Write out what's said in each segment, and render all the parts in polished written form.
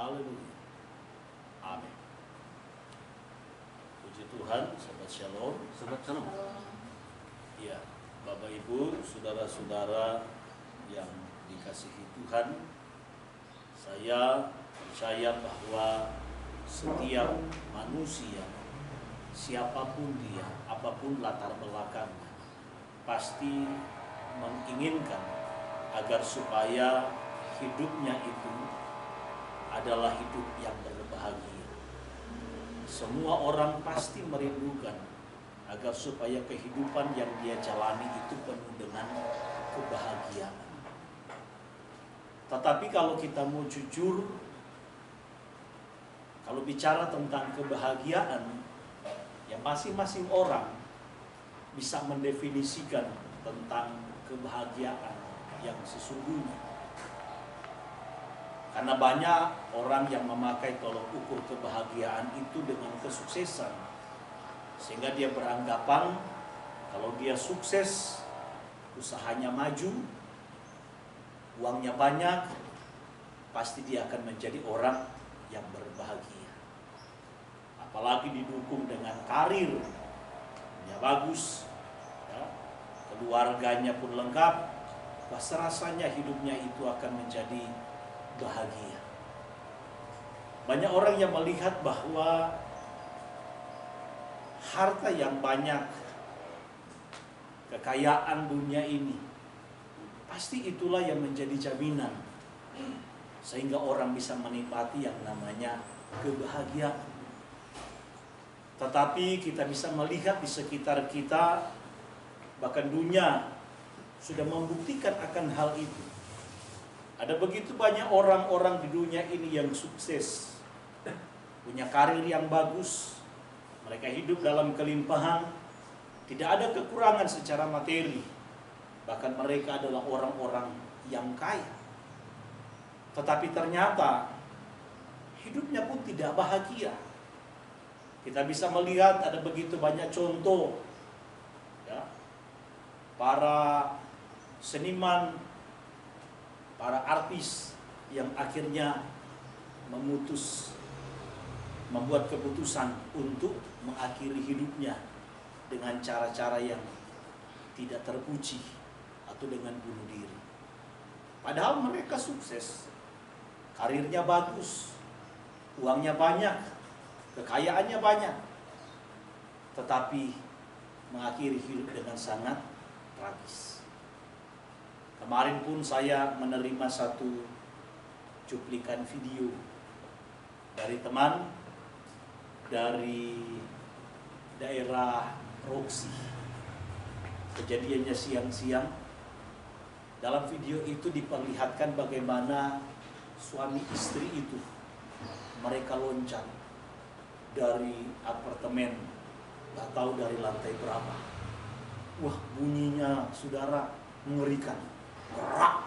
Haleluya. Amin. Puji Tuhan, sahabat Shalom. Sahabat Shalom. Ya, Bapak Ibu, saudara-saudara yang dikasihi Tuhan, saya percaya bahwa setiap manusia, siapapun dia, apapun latar belakangnya, pasti menginginkan agar supaya hidupnya itu adalah hidup yang berbahagia. Semua orang pasti merindukan agar supaya kehidupan yang dia jalani itu penuh dengan kebahagiaan. Tetapi kalau kita mau jujur, kalau bicara tentang kebahagiaan, ya masing-masing orang bisa mendefinisikan tentang kebahagiaan yang sesungguhnya. Karena banyak orang yang memakai tolok ukur kebahagiaan itu dengan kesuksesan, sehingga dia beranggapan kalau dia sukses, usahanya maju, uangnya banyak, pasti dia akan menjadi orang yang berbahagia. Apalagi didukung dengan karirnya bagus, ya, keluarganya pun lengkap, rasanya hidupnya itu akan menjadi bahagia. Banyak orang yang melihat bahwa harta yang banyak, kekayaan dunia ini, pasti itulah yang menjadi jaminan sehingga orang bisa menikmati yang namanya kebahagiaan. Tetapi kita bisa melihat di sekitar kita, bahkan dunia sudah membuktikan akan hal itu. Ada begitu banyak orang-orang di dunia ini yang sukses, punya karir yang bagus, mereka hidup dalam kelimpahan, tidak ada kekurangan secara materi, bahkan mereka adalah orang-orang yang kaya. Tetapi ternyata hidupnya pun tidak bahagia. Kita bisa melihat ada begitu banyak contoh, ya, para seniman, para artis yang akhirnya membuat keputusan untuk mengakhiri hidupnya dengan cara-cara yang tidak terpuji atau dengan bunuh diri. Padahal mereka sukses, karirnya bagus, uangnya banyak, kekayaannya banyak, tetapi mengakhiri hidup dengan sangat tragis. Kemarin pun saya menerima satu cuplikan video dari teman dari daerah Roksi. Kejadiannya siang-siang. Dalam video itu diperlihatkan bagaimana suami istri itu mereka loncat dari apartemen, gak tahu dari lantai berapa. Wah, bunyinya saudara mengerikan. Gerak.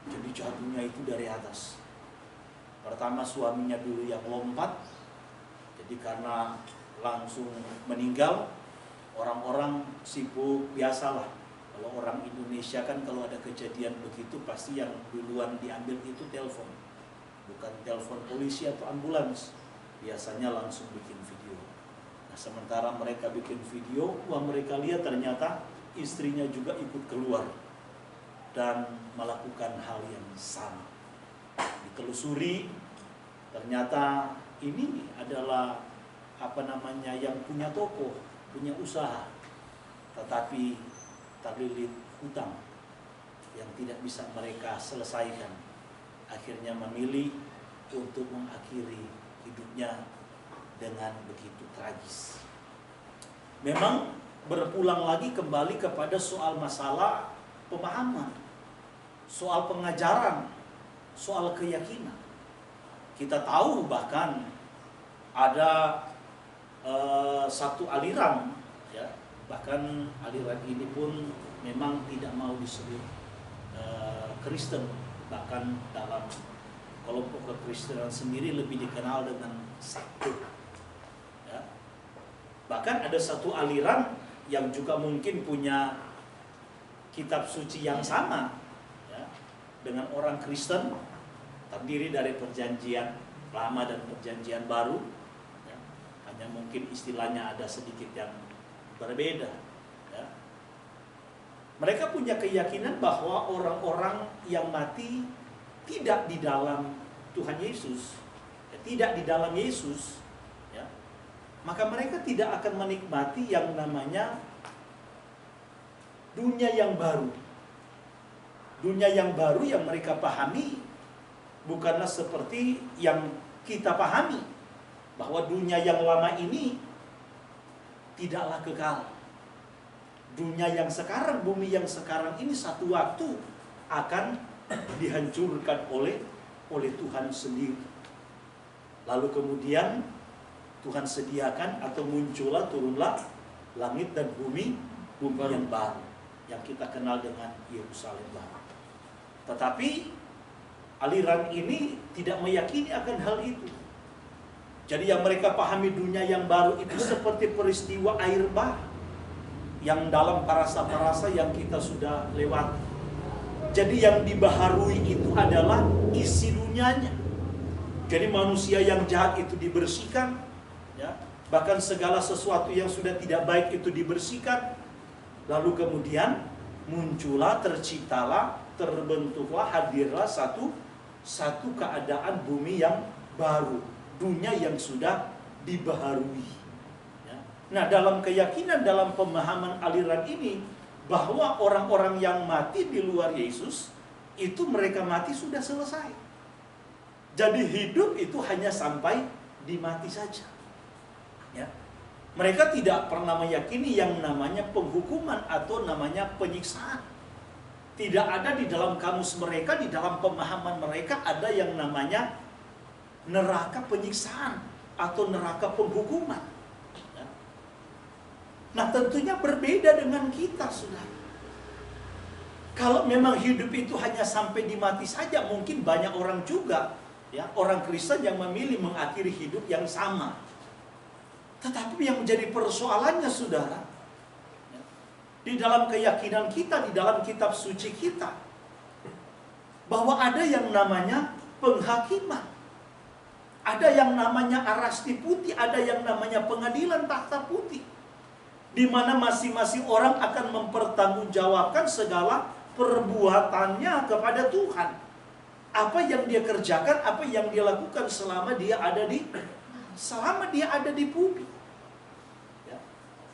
Jadi jatuhnya itu dari atas. Pertama suaminya dulu yang lompat. Jadi karena langsung meninggal, orang-orang sibuk, biasalah. Kalau orang Indonesia kan kalau ada kejadian begitu pasti yang duluan diambil itu telepon. Bukan telepon polisi atau ambulans. Biasanya langsung bikin video. Nah, sementara mereka bikin video, mereka lihat ternyata istrinya juga ikut keluar dan melakukan hal yang sama. Ditelusuri, ternyata ini adalah yang punya toko, punya usaha, tetapi terlilit hutang yang tidak bisa mereka selesaikan. Akhirnya memilih untuk mengakhiri hidupnya dengan begitu tragis. Memang berpulang lagi kembali kepada soal masalah pemahaman, soal pengajaran, soal keyakinan. Kita tahu bahkan ada satu aliran, ya, bahkan aliran ini pun memang tidak mau disebut Kristen, bahkan dalam kelompok kekristenan sendiri lebih dikenal dengan sekte. Ya. Bahkan ada satu aliran yang juga mungkin punya kitab suci yang sama, ya, dengan orang Kristen, terdiri dari perjanjian lama dan perjanjian baru, ya. Hanya mungkin istilahnya ada sedikit yang berbeda, ya. Mereka punya keyakinan bahwa orang-orang yang mati tidak di dalam Tuhan Yesus, ya, tidak di dalam Yesus, ya, maka mereka tidak akan menikmati yang namanya dunia yang baru. Dunia yang baru yang mereka pahami bukanlah seperti yang kita pahami, bahwa dunia yang lama ini tidaklah kekal. Dunia yang sekarang, bumi yang sekarang ini satu waktu akan dihancurkan oleh Tuhan sendiri. Lalu kemudian Tuhan sediakan atau muncullah, turunlah langit dan bumi yang baru, yang kita kenal dengan Yerusalem baru. Tetapi aliran ini tidak meyakini akan hal itu. Jadi yang mereka pahami dunia yang baru itu seperti peristiwa air bah yang dalam parasa-parasa yang kita sudah lewati. Jadi yang dibaharui itu adalah isi dunianya. Jadi manusia yang jahat itu dibersihkan, ya, bahkan segala sesuatu yang sudah tidak baik itu dibersihkan. Lalu kemudian muncullah, terciptalah, terbentuklah, hadirlah satu keadaan bumi yang baru, dunia yang sudah dibaharui, ya. Nah, dalam keyakinan, dalam pemahaman aliran ini, bahwa orang-orang yang mati di luar Yesus itu mereka mati sudah selesai. Jadi hidup itu hanya sampai di mati saja, ya. Mereka tidak pernah meyakini yang namanya penghukuman atau namanya penyiksaan. Tidak ada di dalam kamus mereka, di dalam pemahaman mereka ada yang namanya neraka penyiksaan atau neraka penghukuman. Nah, tentunya berbeda dengan kita, saudara. Kalau memang hidup itu hanya sampai di mati saja, mungkin banyak orang juga, ya, orang Kristen yang memilih mengakhiri hidup yang sama. Tetapi yang menjadi persoalannya, saudara, di dalam keyakinan kita, di dalam kitab suci kita, bahwa ada yang namanya penghakiman, ada yang namanya arasti putih, ada yang namanya pengadilan takhta putih, di mana masing-masing orang akan mempertanggungjawabkan segala perbuatannya kepada Tuhan. Apa yang dia kerjakan, apa yang dia lakukan selama dia ada di bumi.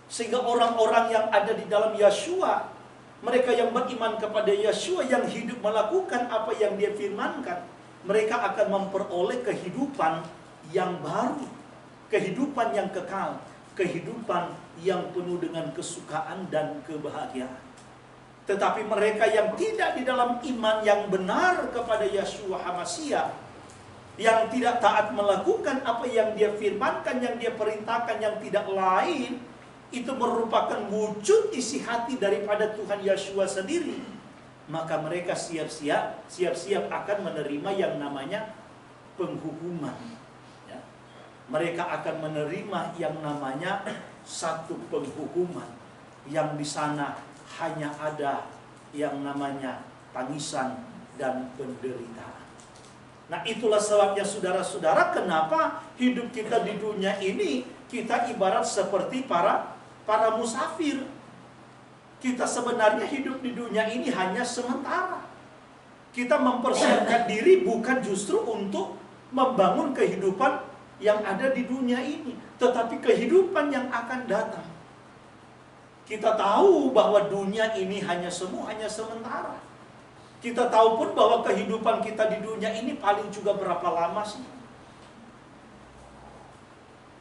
Sehingga orang-orang yang ada di dalam Yeshua, mereka yang beriman kepada Yeshua, yang hidup melakukan apa yang dia firmankan, mereka akan memperoleh kehidupan yang baru, kehidupan yang kekal, kehidupan yang penuh dengan kesukaan dan kebahagiaan. Tetapi mereka yang tidak di dalam iman yang benar kepada Yeshua HaMashiach, yang tidak taat melakukan apa yang dia firmankan, yang dia perintahkan, yang tidak lain, itu merupakan wujud isi hati daripada Tuhan Yeshua sendiri, maka mereka siap-siap akan menerima yang namanya penghukuman, ya. Mereka akan menerima yang namanya satu penghukuman, yang di sana hanya ada yang namanya tangisan dan penderitaan. Nah, itulah sebabnya saudara-saudara, kenapa hidup kita di dunia ini kita ibarat seperti para musafir. Kita sebenarnya hidup di dunia ini hanya sementara. Kita mempersiapkan diri bukan justru untuk membangun kehidupan yang ada di dunia ini, tetapi kehidupan yang akan datang. Kita tahu bahwa dunia ini hanya sementara. Kita tahu pun bahwa kehidupan kita di dunia ini paling juga berapa lama sih?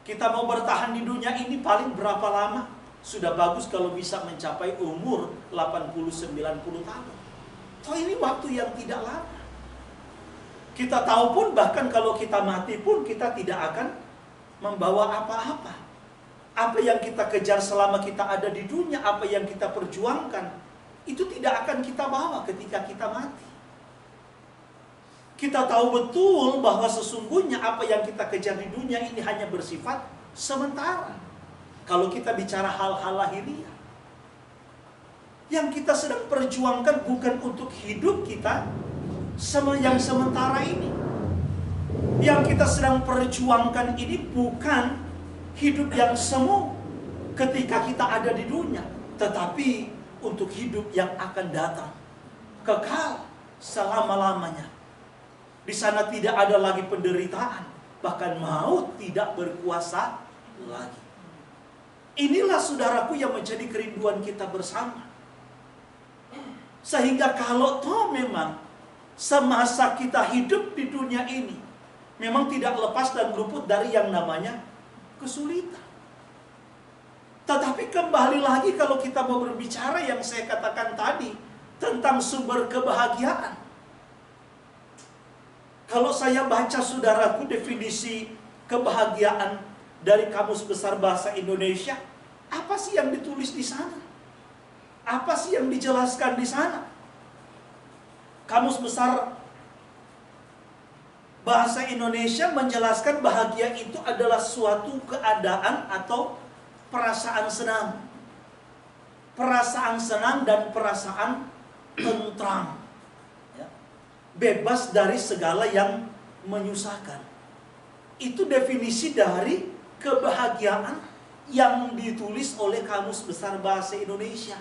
Kita mau bertahan di dunia ini paling berapa lama? Sudah bagus kalau bisa mencapai umur 80-90 tahun. So, ini waktu yang tidak lama. Kita tahu pun bahkan kalau kita mati pun kita tidak akan membawa apa-apa. Apa yang kita kejar selama kita ada di dunia, apa yang kita perjuangkan, itu tidak akan kita bawa ketika kita mati. Kita tahu betul bahwa sesungguhnya apa yang kita kejar di dunia ini hanya bersifat sementara. Kalau kita bicara hal-hal lahiriah, yang kita sedang perjuangkan bukan untuk hidup kita yang sementara ini, Yang kita sedang perjuangkan ini bukan hidup yang semu ketika kita ada di dunia, tetapi untuk hidup yang akan datang, kekal selama-lamanya. Di sana tidak ada lagi penderitaan, bahkan maut tidak berkuasa lagi. Inilah saudaraku yang menjadi kerinduan kita bersama. Sehingga kalau toh memang semasa kita hidup di dunia ini memang tidak lepas dan luput dari yang namanya kesulitan. Tetapi kembali lagi kalau kita mau berbicara yang saya katakan tadi tentang sumber kebahagiaan. Kalau saya baca saudaraku definisi kebahagiaan dari Kamus Besar Bahasa Indonesia, apa sih yang ditulis di sana? Apa sih yang dijelaskan di sana? Kamus Besar Bahasa Indonesia menjelaskan bahagia itu adalah suatu keadaan atau perasaan senang. Perasaan senang dan perasaan tentram. Ya. Bebas dari segala yang menyusahkan. Itu definisi dari kebahagiaan yang ditulis oleh Kamus Besar Bahasa Indonesia.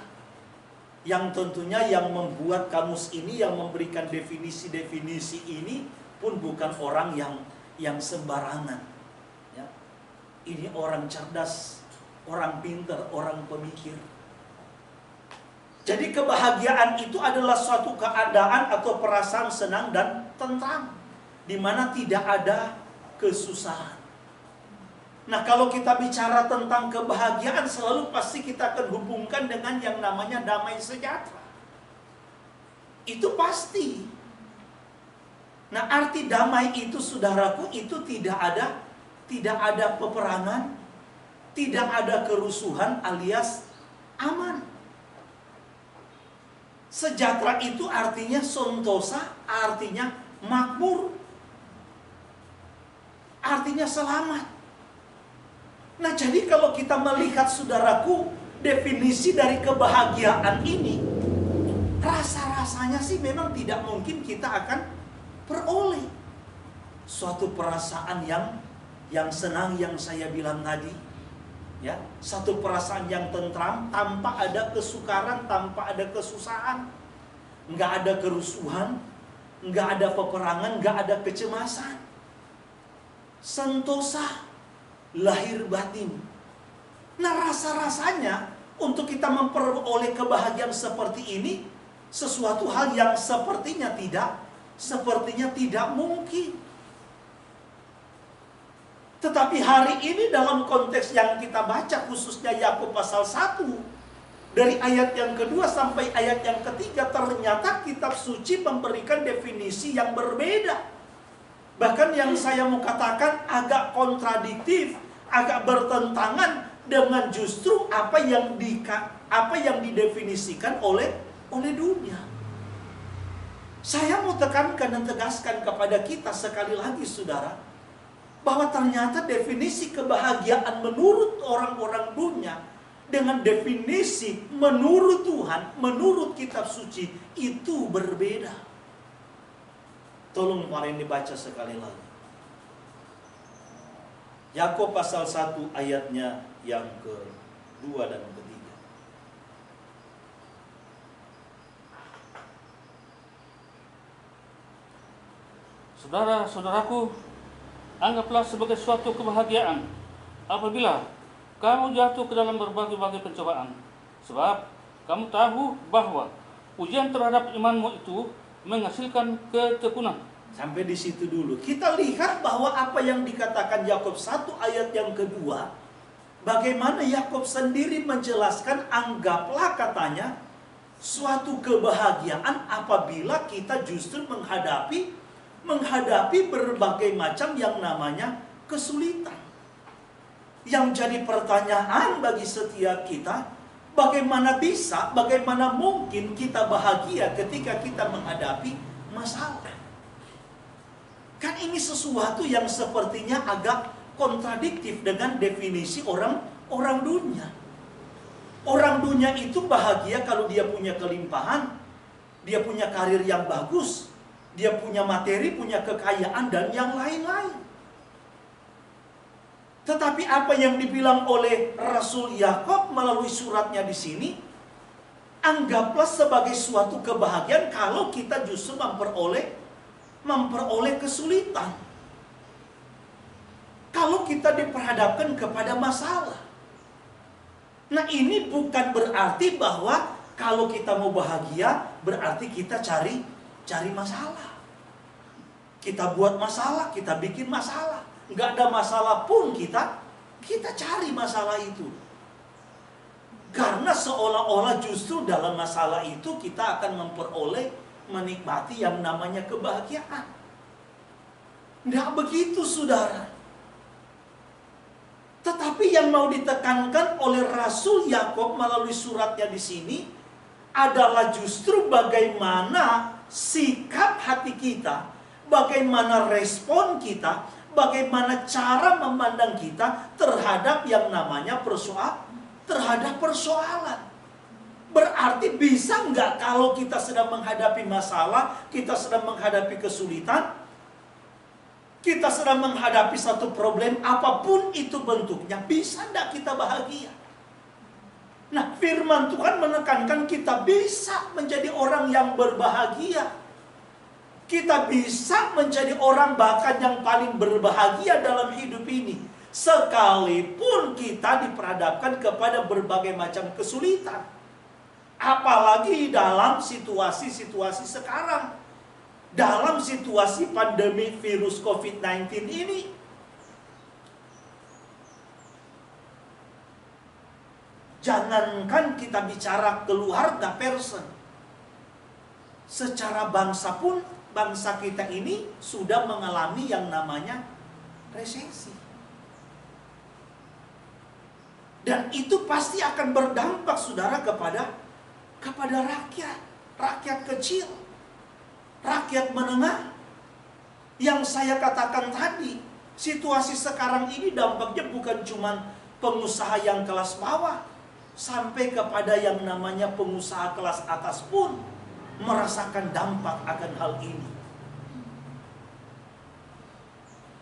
Yang tentunya yang membuat kamus ini, yang memberikan definisi-definisi ini pun bukan orang yang sembarangan. Ya. Ini orang cerdas, orang pintar, orang pemikir. Jadi kebahagiaan itu adalah suatu keadaan atau perasaan senang dan tentram, di mana tidak ada kesusahan. Nah, kalau kita bicara tentang kebahagiaan, selalu pasti kita akan hubungkan dengan yang namanya damai sejahtera. Itu pasti. Nah, arti damai itu saudaraku, itu tidak ada peperangan, tidak ada kerusuhan alias aman. Sejahtera itu artinya sentosa, artinya makmur, artinya selamat. Nah, jadi kalau kita melihat saudaraku definisi dari kebahagiaan ini, rasa-rasanya sih memang tidak mungkin kita akan peroleh suatu perasaan yang senang yang saya bilang tadi, ya, satu perasaan yang tentram tanpa ada kesukaran, tanpa ada kesusahan, nggak ada kerusuhan, nggak ada peperangan, nggak ada kecemasan, sentosa, lahir batin. Nah, rasa-rasanya untuk kita memperoleh kebahagiaan seperti ini, sesuatu hal yang sepertinya tidak mungkin. Tetapi hari ini dalam konteks yang kita baca, khususnya Yakub pasal 1, dari ayat yang kedua sampai ayat yang ketiga, ternyata kitab suci memberikan definisi yang berbeda. Bahkan yang saya mau katakan agak kontradiktif, agak bertentangan dengan justru apa yang didefinisikan oleh dunia. Saya mau tekankan dan tegaskan kepada kita sekali lagi saudara, bahwa ternyata definisi kebahagiaan menurut orang-orang dunia dengan definisi menurut Tuhan, menurut kitab suci itu berbeda. Tolong mari dibaca sekali lagi. Yakub pasal 1 ayatnya yang kedua dan ketiga. Saudara-saudaraku, anggaplah sebagai suatu kebahagiaan apabila kamu jatuh ke dalam berbagai-bagai pencobaan. Sebab kamu tahu bahwa ujian terhadap imanmu itu menghasilkan ketekunan. Sampai di situ dulu. Kita lihat bahwa apa yang dikatakan Yakub 1 ayat yang kedua, bagaimana Yakub sendiri menjelaskan, anggaplah katanya suatu kebahagiaan apabila kita justru menghadapi berbagai macam yang namanya kesulitan. Yang jadi pertanyaan bagi setiap kita, bagaimana mungkin kita bahagia ketika kita menghadapi masalah? Kan ini sesuatu yang sepertinya agak kontradiktif dengan definisi orang dunia. Orang dunia itu bahagia kalau dia punya kelimpahan, dia punya karir yang bagus, dia punya materi, punya kekayaan, dan yang lain-lain. Tetapi apa yang dibilang oleh Rasul Yakub melalui suratnya di sini, anggaplah sebagai suatu kebahagiaan kalau kita justru memperoleh kesulitan. Kalau kita diperhadapkan kepada masalah. Nah, ini bukan berarti bahwa kalau kita mau bahagia berarti kita cari masalah. Kita buat masalah, kita bikin masalah. Nggak ada masalah pun kita cari masalah itu. Karena seolah-olah justru dalam masalah itu kita akan menikmati yang namanya kebahagiaan. Nggak begitu, saudara. Tetapi yang mau ditekankan oleh Rasul Yakub melalui suratnya di sini adalah justru bagaimana sikap hati kita, bagaimana respon kita, bagaimana cara memandang kita terhadap yang namanya persoalan. Berarti bisa nggak kalau kita sedang menghadapi masalah, kita sedang menghadapi kesulitan, kita sedang menghadapi satu problem, apapun itu bentuknya, bisa nggak kita bahagia? Nah, firman Tuhan menekankan kita bisa menjadi orang yang berbahagia. Kita bisa menjadi orang bahkan yang paling berbahagia dalam hidup ini. Sekalipun kita diperhadapkan kepada berbagai macam kesulitan. Apalagi dalam situasi-situasi sekarang. Dalam situasi pandemi virus COVID-19 ini. Jangankan kita bicara keluarga person. Secara bangsa pun, bangsa kita ini sudah mengalami yang namanya resesi. Dan itu pasti akan berdampak, saudara, kepada rakyat kecil, rakyat menengah. Yang saya katakan tadi, situasi sekarang ini dampaknya bukan cuma pengusaha yang kelas bawah, sampai kepada yang namanya pengusaha kelas atas pun merasakan dampak akan hal ini.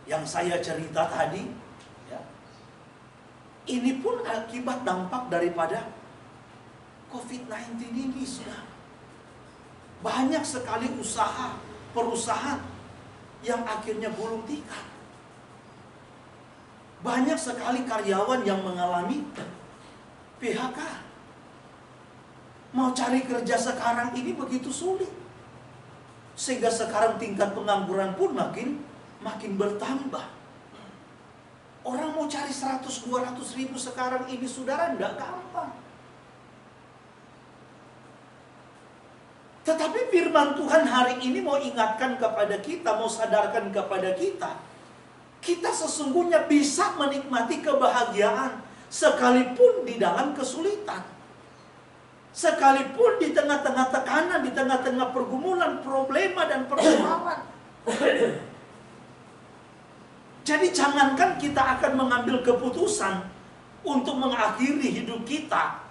Yang saya cerita tadi, ya, ini pun akibat dampak daripada COVID-19 ini, sudah. Banyak sekali perusahaan yang akhirnya gulung tikar. Banyak sekali karyawan yang mengalami PHK. Mau cari kerja sekarang ini begitu sulit. Sehingga sekarang tingkat pengangguran pun makin bertambah. Orang mau cari 100-200 ribu sekarang ini, saudara, enggak gampang. Tetapi firman Tuhan hari ini mau ingatkan kepada kita, mau sadarkan kepada kita, kita sesungguhnya bisa menikmati kebahagiaan sekalipun di dalam kesulitan, sekalipun di tengah-tengah tekanan, di tengah-tengah pergumulan, problema, dan persoalan. Jadi jangankan kita akan mengambil keputusan untuk mengakhiri hidup kita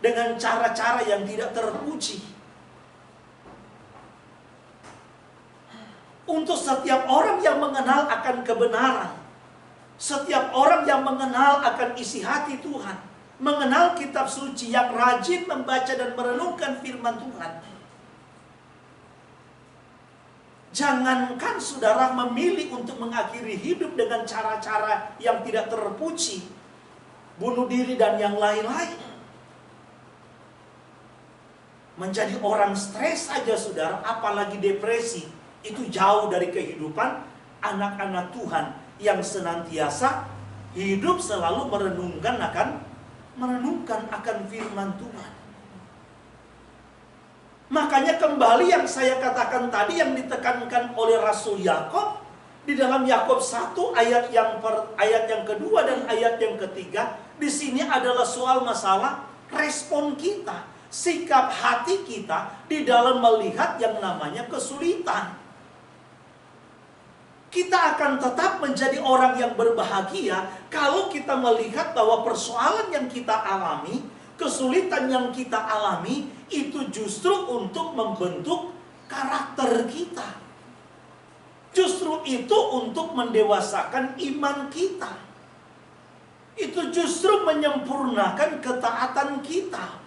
dengan cara-cara yang tidak terpuji. Untuk setiap orang yang mengenal akan kebenaran, setiap orang yang mengenal akan isi hati Tuhan, mengenal kitab suci, yang rajin membaca dan merenungkan firman Tuhan, jangankan saudara memilih untuk mengakhiri hidup dengan cara-cara yang tidak terpuji, bunuh diri dan yang lain-lain, menjadi orang stres saja, saudara, apalagi depresi. Itu jauh dari kehidupan anak-anak Tuhan yang senantiasa hidup selalu merenungkan akan firman Tuhan. Makanya kembali yang saya katakan tadi, yang ditekankan oleh Rasul Yakub di dalam Yakub 1 ayat yang kedua dan ayat yang ketiga, di sini adalah soal masalah respon kita, sikap hati kita di dalam melihat yang namanya kesulitan. Kita akan tetap menjadi orang yang berbahagia kalau kita melihat bahwa persoalan yang kita alami, kesulitan yang kita alami, itu justru untuk membentuk karakter kita. Justru itu untuk mendewasakan iman kita. Itu justru menyempurnakan ketaatan kita.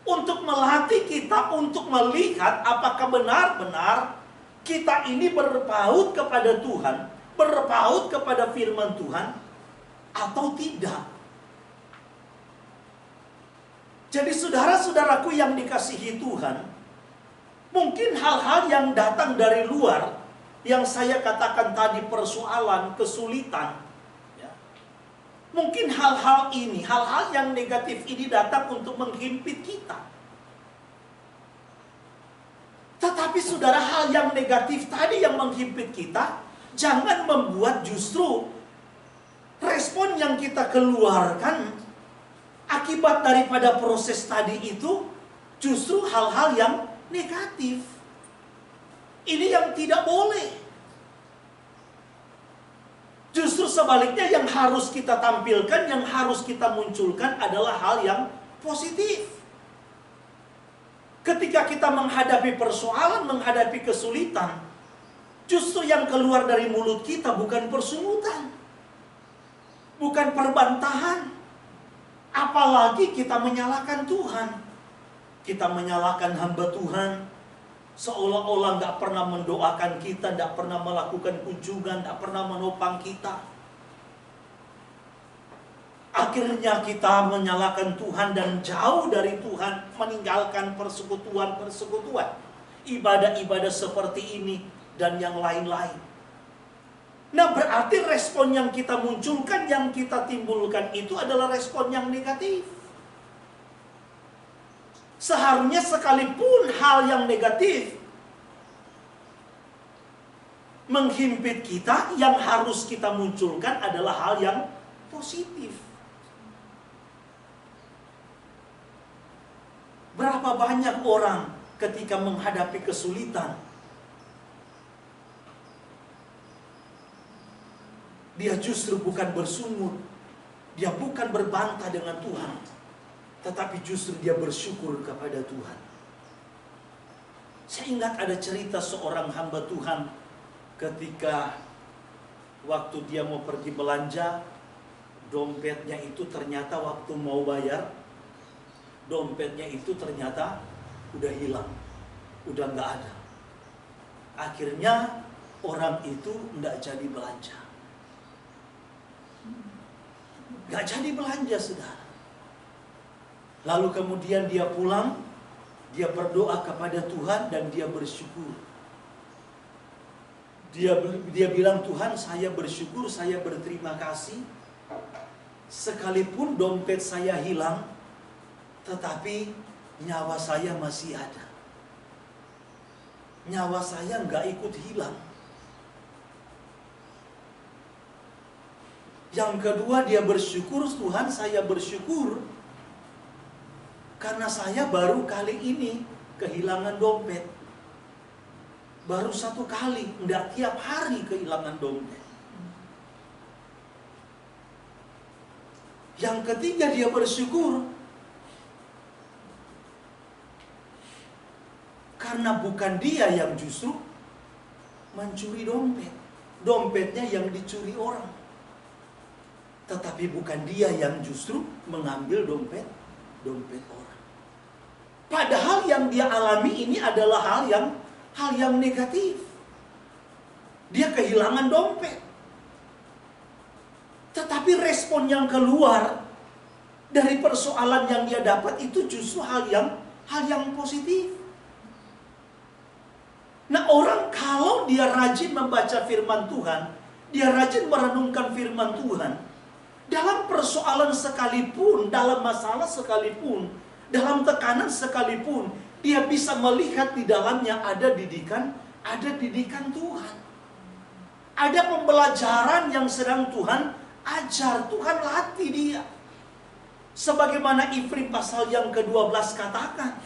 Untuk melatih kita untuk melihat apakah benar-benar kita ini berpaut kepada Tuhan, berpaut kepada firman Tuhan, atau tidak. Jadi saudara-saudaraku yang dikasihi Tuhan, mungkin hal-hal yang datang dari luar, yang saya katakan tadi persoalan, kesulitan, ya. Mungkin hal-hal ini, hal-hal yang negatif ini datang untuk menghimpit kita. Tetapi saudara, hal yang negatif tadi yang menghimpit kita, jangan membuat justru respon yang kita keluarkan akibat daripada proses tadi itu justru hal-hal yang negatif. Ini yang tidak boleh. Justru sebaliknya yang harus kita tampilkan, yang harus kita munculkan adalah hal yang positif. Ketika kita menghadapi persoalan, menghadapi kesulitan, justru yang keluar dari mulut kita bukan persungutan, bukan perbantahan. Apalagi kita menyalahkan Tuhan. Kita menyalahkan hamba Tuhan. Seolah-olah gak pernah mendoakan kita, gak pernah melakukan kunjungan, gak pernah menopang kita. Akhirnya kita menyalahkan Tuhan dan jauh dari Tuhan, meninggalkan persekutuan-persekutuan, ibadah-ibadah seperti ini dan yang lain-lain. Nah, berarti respon yang kita munculkan, yang kita timbulkan itu adalah respon yang negatif. Seharusnya sekalipun hal yang negatif menghimpit kita, yang harus kita munculkan adalah hal yang positif. Berapa banyak orang ketika menghadapi kesulitan, dia justru bukan bersungut, dia bukan berbantah dengan Tuhan, tetapi justru dia bersyukur kepada Tuhan. Saya ingat ada cerita seorang hamba Tuhan ketika waktu dia mau pergi belanja, dompetnya itu ternyata waktu mau bayar, dompetnya itu ternyata udah hilang, udah nggak ada. Akhirnya orang itu nggak jadi belanja. Gak jadi belanja, saudara. Lalu kemudian dia pulang, dia berdoa kepada Tuhan dan dia bersyukur. Dia bilang, Tuhan, saya bersyukur, saya berterima kasih. Sekalipun dompet saya hilang, tetapi nyawa saya masih ada. Nyawa saya gak ikut hilang. Yang kedua, dia bersyukur, Tuhan, saya bersyukur karena saya baru kali ini kehilangan dompet. Baru satu kali, enggak tiap hari kehilangan dompet. Yang ketiga, dia bersyukur karena bukan dia yang justru mencuri dompet. Dompetnya yang dicuri orang. Tetapi bukan dia yang justru mengambil dompet orang. Padahal yang dia alami ini adalah hal yang negatif. Dia kehilangan dompet. Tetapi respon yang keluar dari persoalan yang dia dapat itu justru hal yang positif. Nah, orang kalau dia rajin membaca firman Tuhan, dia rajin merenungkan firman Tuhan, dalam persoalan sekalipun, dalam masalah sekalipun, dalam tekanan sekalipun, dia bisa melihat di dalamnya ada didikan Tuhan. Ada pembelajaran yang sedang Tuhan ajar, Tuhan latih dia. Sebagaimana Ifrim pasal yang ke-12 katakan,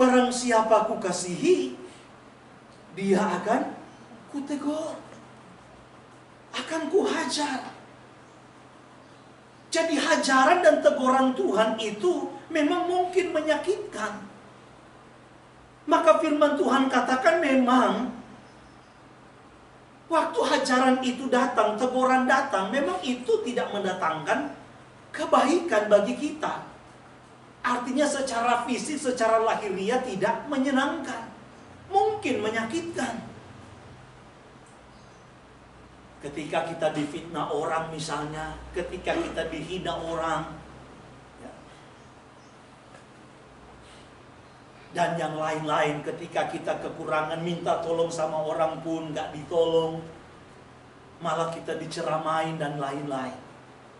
barang siapa kukasihi, dia akan kutegur, akan kuhajar. Jadi hajaran dan teguran Tuhan itu memang mungkin menyakitkan. Maka firman Tuhan katakan memang waktu hajaran itu datang, teguran datang, memang itu tidak mendatangkan kebaikan bagi kita. Artinya secara fisik, secara lahiriah tidak menyenangkan. Mungkin menyakitkan. Ketika kita difitnah orang misalnya, ketika kita dihina orang, ya, dan yang lain-lain, ketika kita kekurangan minta tolong sama orang pun gak ditolong, malah kita diceramain dan lain-lain.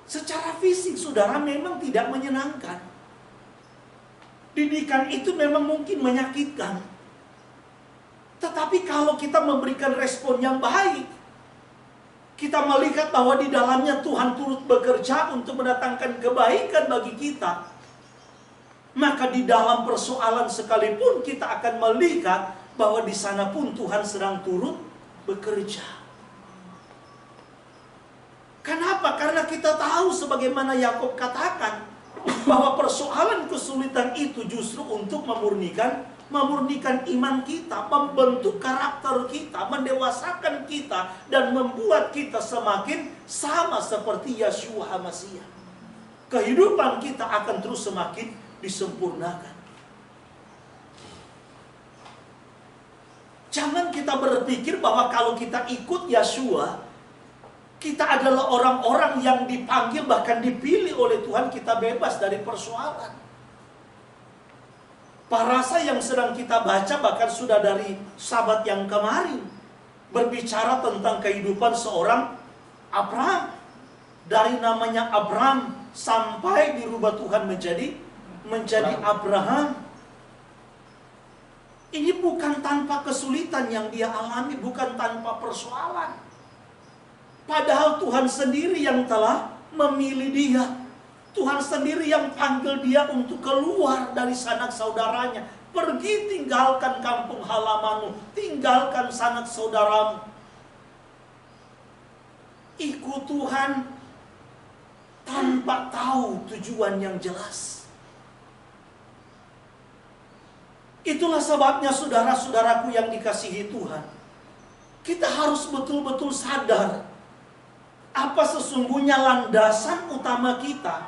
Secara fisik saudara memang tidak menyenangkan. Didikan itu memang mungkin menyakitkan. Tetapi kalau kita memberikan respon yang baik, kita melihat bahwa di dalamnya Tuhan turut bekerja untuk mendatangkan kebaikan bagi kita, maka di dalam persoalan sekalipun kita akan melihat bahwa di sana pun Tuhan sedang turut bekerja. Kenapa? Karena kita tahu sebagaimana Yakub katakan bahwa persoalan kesulitan itu justru untuk memurnikan iman kita, membentuk karakter kita, mendewasakan kita, dan membuat kita semakin sama seperti Yeshua HaMasiah. Kehidupan kita akan terus semakin disempurnakan. Jangan kita berpikir bahwa kalau kita ikut Yeshua, kita adalah orang-orang yang dipanggil bahkan dipilih oleh Tuhan, kita bebas dari persoalan. Parasa yang sedang kita baca bahkan sudah dari sahabat yang kemarin berbicara tentang kehidupan seorang Abraham. Dari namanya Abraham sampai dirubah Tuhan menjadi Abraham. Ini bukan tanpa kesulitan yang dia alami, bukan tanpa persoalan. Padahal Tuhan sendiri yang telah memilih dia. Tuhan sendiri yang panggil dia untuk keluar dari sanak saudaranya. Pergi, tinggalkan kampung halamanmu, tinggalkan sanak saudaramu. Ikut Tuhan tanpa tahu tujuan yang jelas. Itulah sebabnya saudara-saudaraku yang dikasihi Tuhan, kita harus betul-betul sadar apa sesungguhnya landasan utama kita,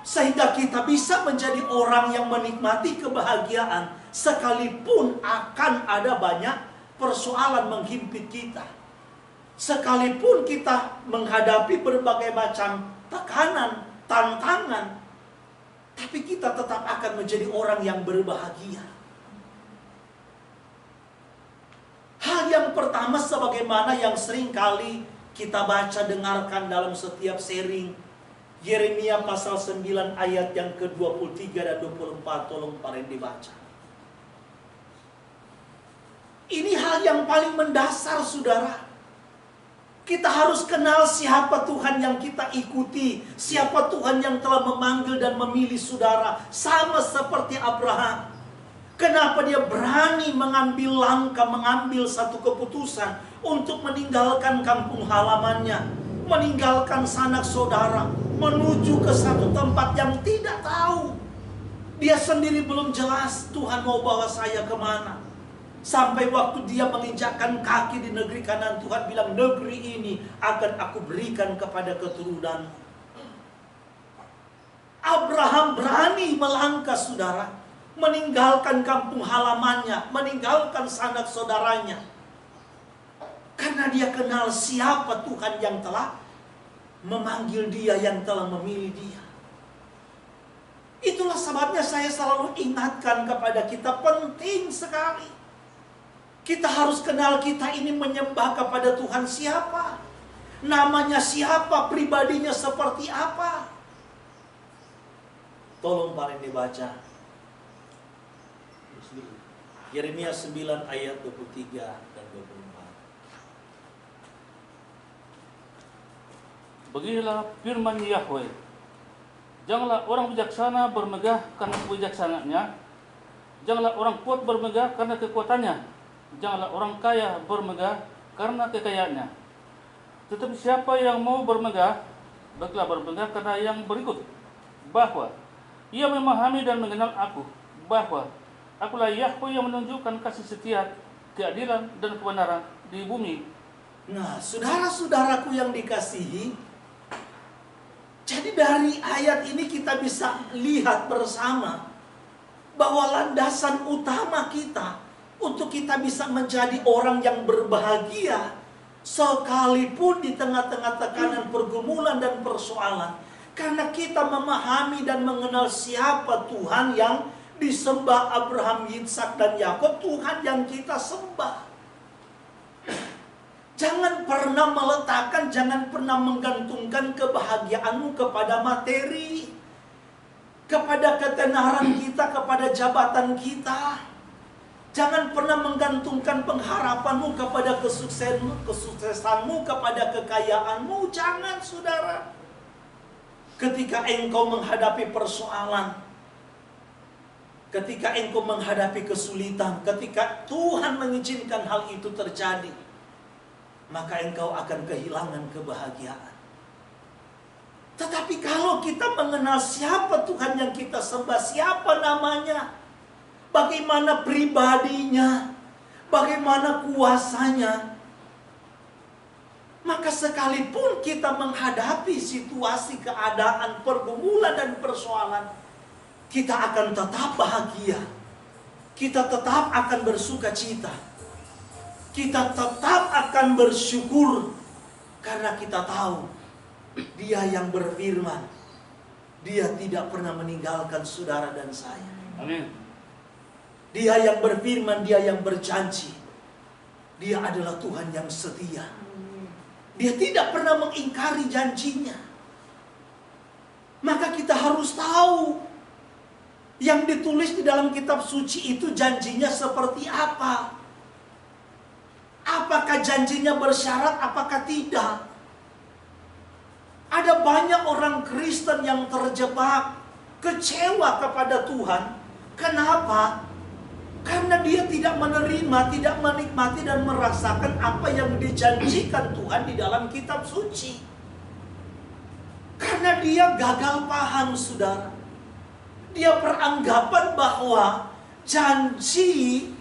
sehingga kita bisa menjadi orang yang menikmati kebahagiaan sekalipun akan ada banyak persoalan menghimpit kita. Sekalipun kita menghadapi berbagai macam tekanan, tantangan, tapi kita tetap akan menjadi orang yang berbahagia. Hal yang pertama sebagaimana yang sering kali kita baca dengarkan dalam setiap sharing, Yeremia pasal 9 ayat yang ke-23 dan 24, tolong paling dibaca. Ini hal yang paling mendasar saudara. Kita harus kenal siapa Tuhan yang kita ikuti, siapa Tuhan yang telah memanggil dan memilih saudara. Sama seperti Abraham. Kenapa dia berani mengambil langkah, mengambil satu keputusan untuk meninggalkan kampung halamannya, meninggalkan sanak saudara, menuju ke satu tempat yang tidak tahu. Dia sendiri belum jelas Tuhan mau bawa saya kemana. Sampai waktu dia menginjakkan kaki di negeri Kanaan, Tuhan bilang, negeri ini akan aku berikan kepada keturunan. Abraham berani melangkah saudara, meninggalkan kampung halamannya, meninggalkan sanak saudaranya, karena dia kenal siapa Tuhan yang telah memanggil dia, yang telah memilih dia. Itulah sebabnya saya selalu ingatkan kepada kita, penting sekali kita harus kenal kita ini menyembah kepada Tuhan siapa, namanya siapa, pribadinya seperti apa. Tolong mari dibaca Yeremia 9 ayat 23 dan 24. Beginilah firman Yahweh, janganlah orang bijaksana bermegah karena kebijaksanaannya, janganlah orang kuat bermegah karena kekuatannya, janganlah orang kaya bermegah karena kekayaannya. Tetapi siapa yang mau bermegah, baiklah bermegah karena yang berikut, bahwa ia memahami dan mengenal aku, bahwa Akulah Yahweh yang menunjukkan kasih setia, keadilan, dan kebenaran di bumi. Nah, saudara-saudaraku yang dikasihi, jadi dari ayat ini kita bisa lihat bersama bahwa landasan utama kita untuk kita bisa menjadi orang yang berbahagia sekalipun di tengah-tengah tekanan pergumulan dan persoalan, karena kita memahami dan mengenal siapa Tuhan yang disembah Abraham, Yitzhak, dan Yakub, Tuhan yang kita sembah. Jangan pernah meletakkan, jangan pernah menggantungkan kebahagiaanmu kepada materi, kepada ketenaran kita, kepada jabatan kita. Jangan pernah menggantungkan pengharapanmu kepada kesuksesanmu, kepada kekayaanmu. Jangan, saudara. Ketika engkau menghadapi persoalan, ketika engkau menghadapi kesulitan, ketika Tuhan mengizinkan hal itu terjadi, maka engkau akan kehilangan kebahagiaan. Tetapi kalau kita mengenal siapa Tuhan yang kita sembah, siapa namanya, bagaimana pribadinya, bagaimana kuasanya, maka sekalipun kita menghadapi situasi, keadaan, pergumulan, dan persoalan, kita akan tetap bahagia. Kita tetap akan bersuka cita. Kita tetap akan bersyukur. Karena kita tahu Dia yang berfirman, Dia tidak pernah meninggalkan saudara dan saya. Amin. Dia yang berfirman, Dia yang berjanji. Dia adalah Tuhan yang setia. Dia tidak pernah mengingkari janjinya. Maka kita harus tahu yang ditulis di dalam kitab suci itu janjinya seperti apa. Apakah janjinya bersyarat, apakah tidak? Ada banyak orang Kristen yang terjebak, kecewa kepada Tuhan. Kenapa? Karena dia tidak menerima, tidak menikmati dan merasakan apa yang dijanjikan Tuhan di dalam kitab suci. Karena dia gagal paham, saudara. Dia beranggapan bahwa janji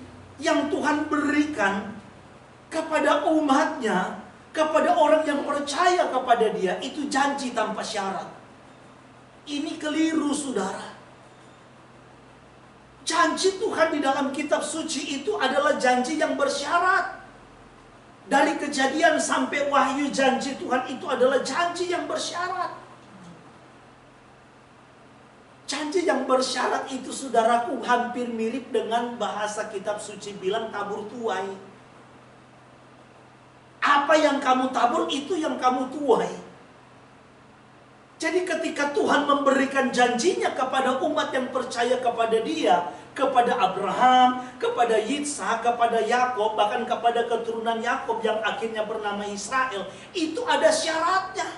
yang Tuhan berikan kepada umatnya, kepada orang yang percaya kepada Dia, itu janji tanpa syarat. Ini keliru, saudara. Janji Tuhan di dalam kitab suci itu adalah janji yang bersyarat. Dari Kejadian sampai Wahyu, janji Tuhan itu adalah janji yang bersyarat. Janji yang bersyarat itu, saudaraku, hampir mirip dengan bahasa kitab suci bilang tabur tuai. Apa yang kamu tabur, itu yang kamu tuai. Jadi ketika Tuhan memberikan janjinya kepada umat yang percaya kepada Dia, kepada Abraham, kepada Yitzhak, kepada Yakub, bahkan kepada keturunan Yakub yang akhirnya bernama Israel, itu ada syaratnya.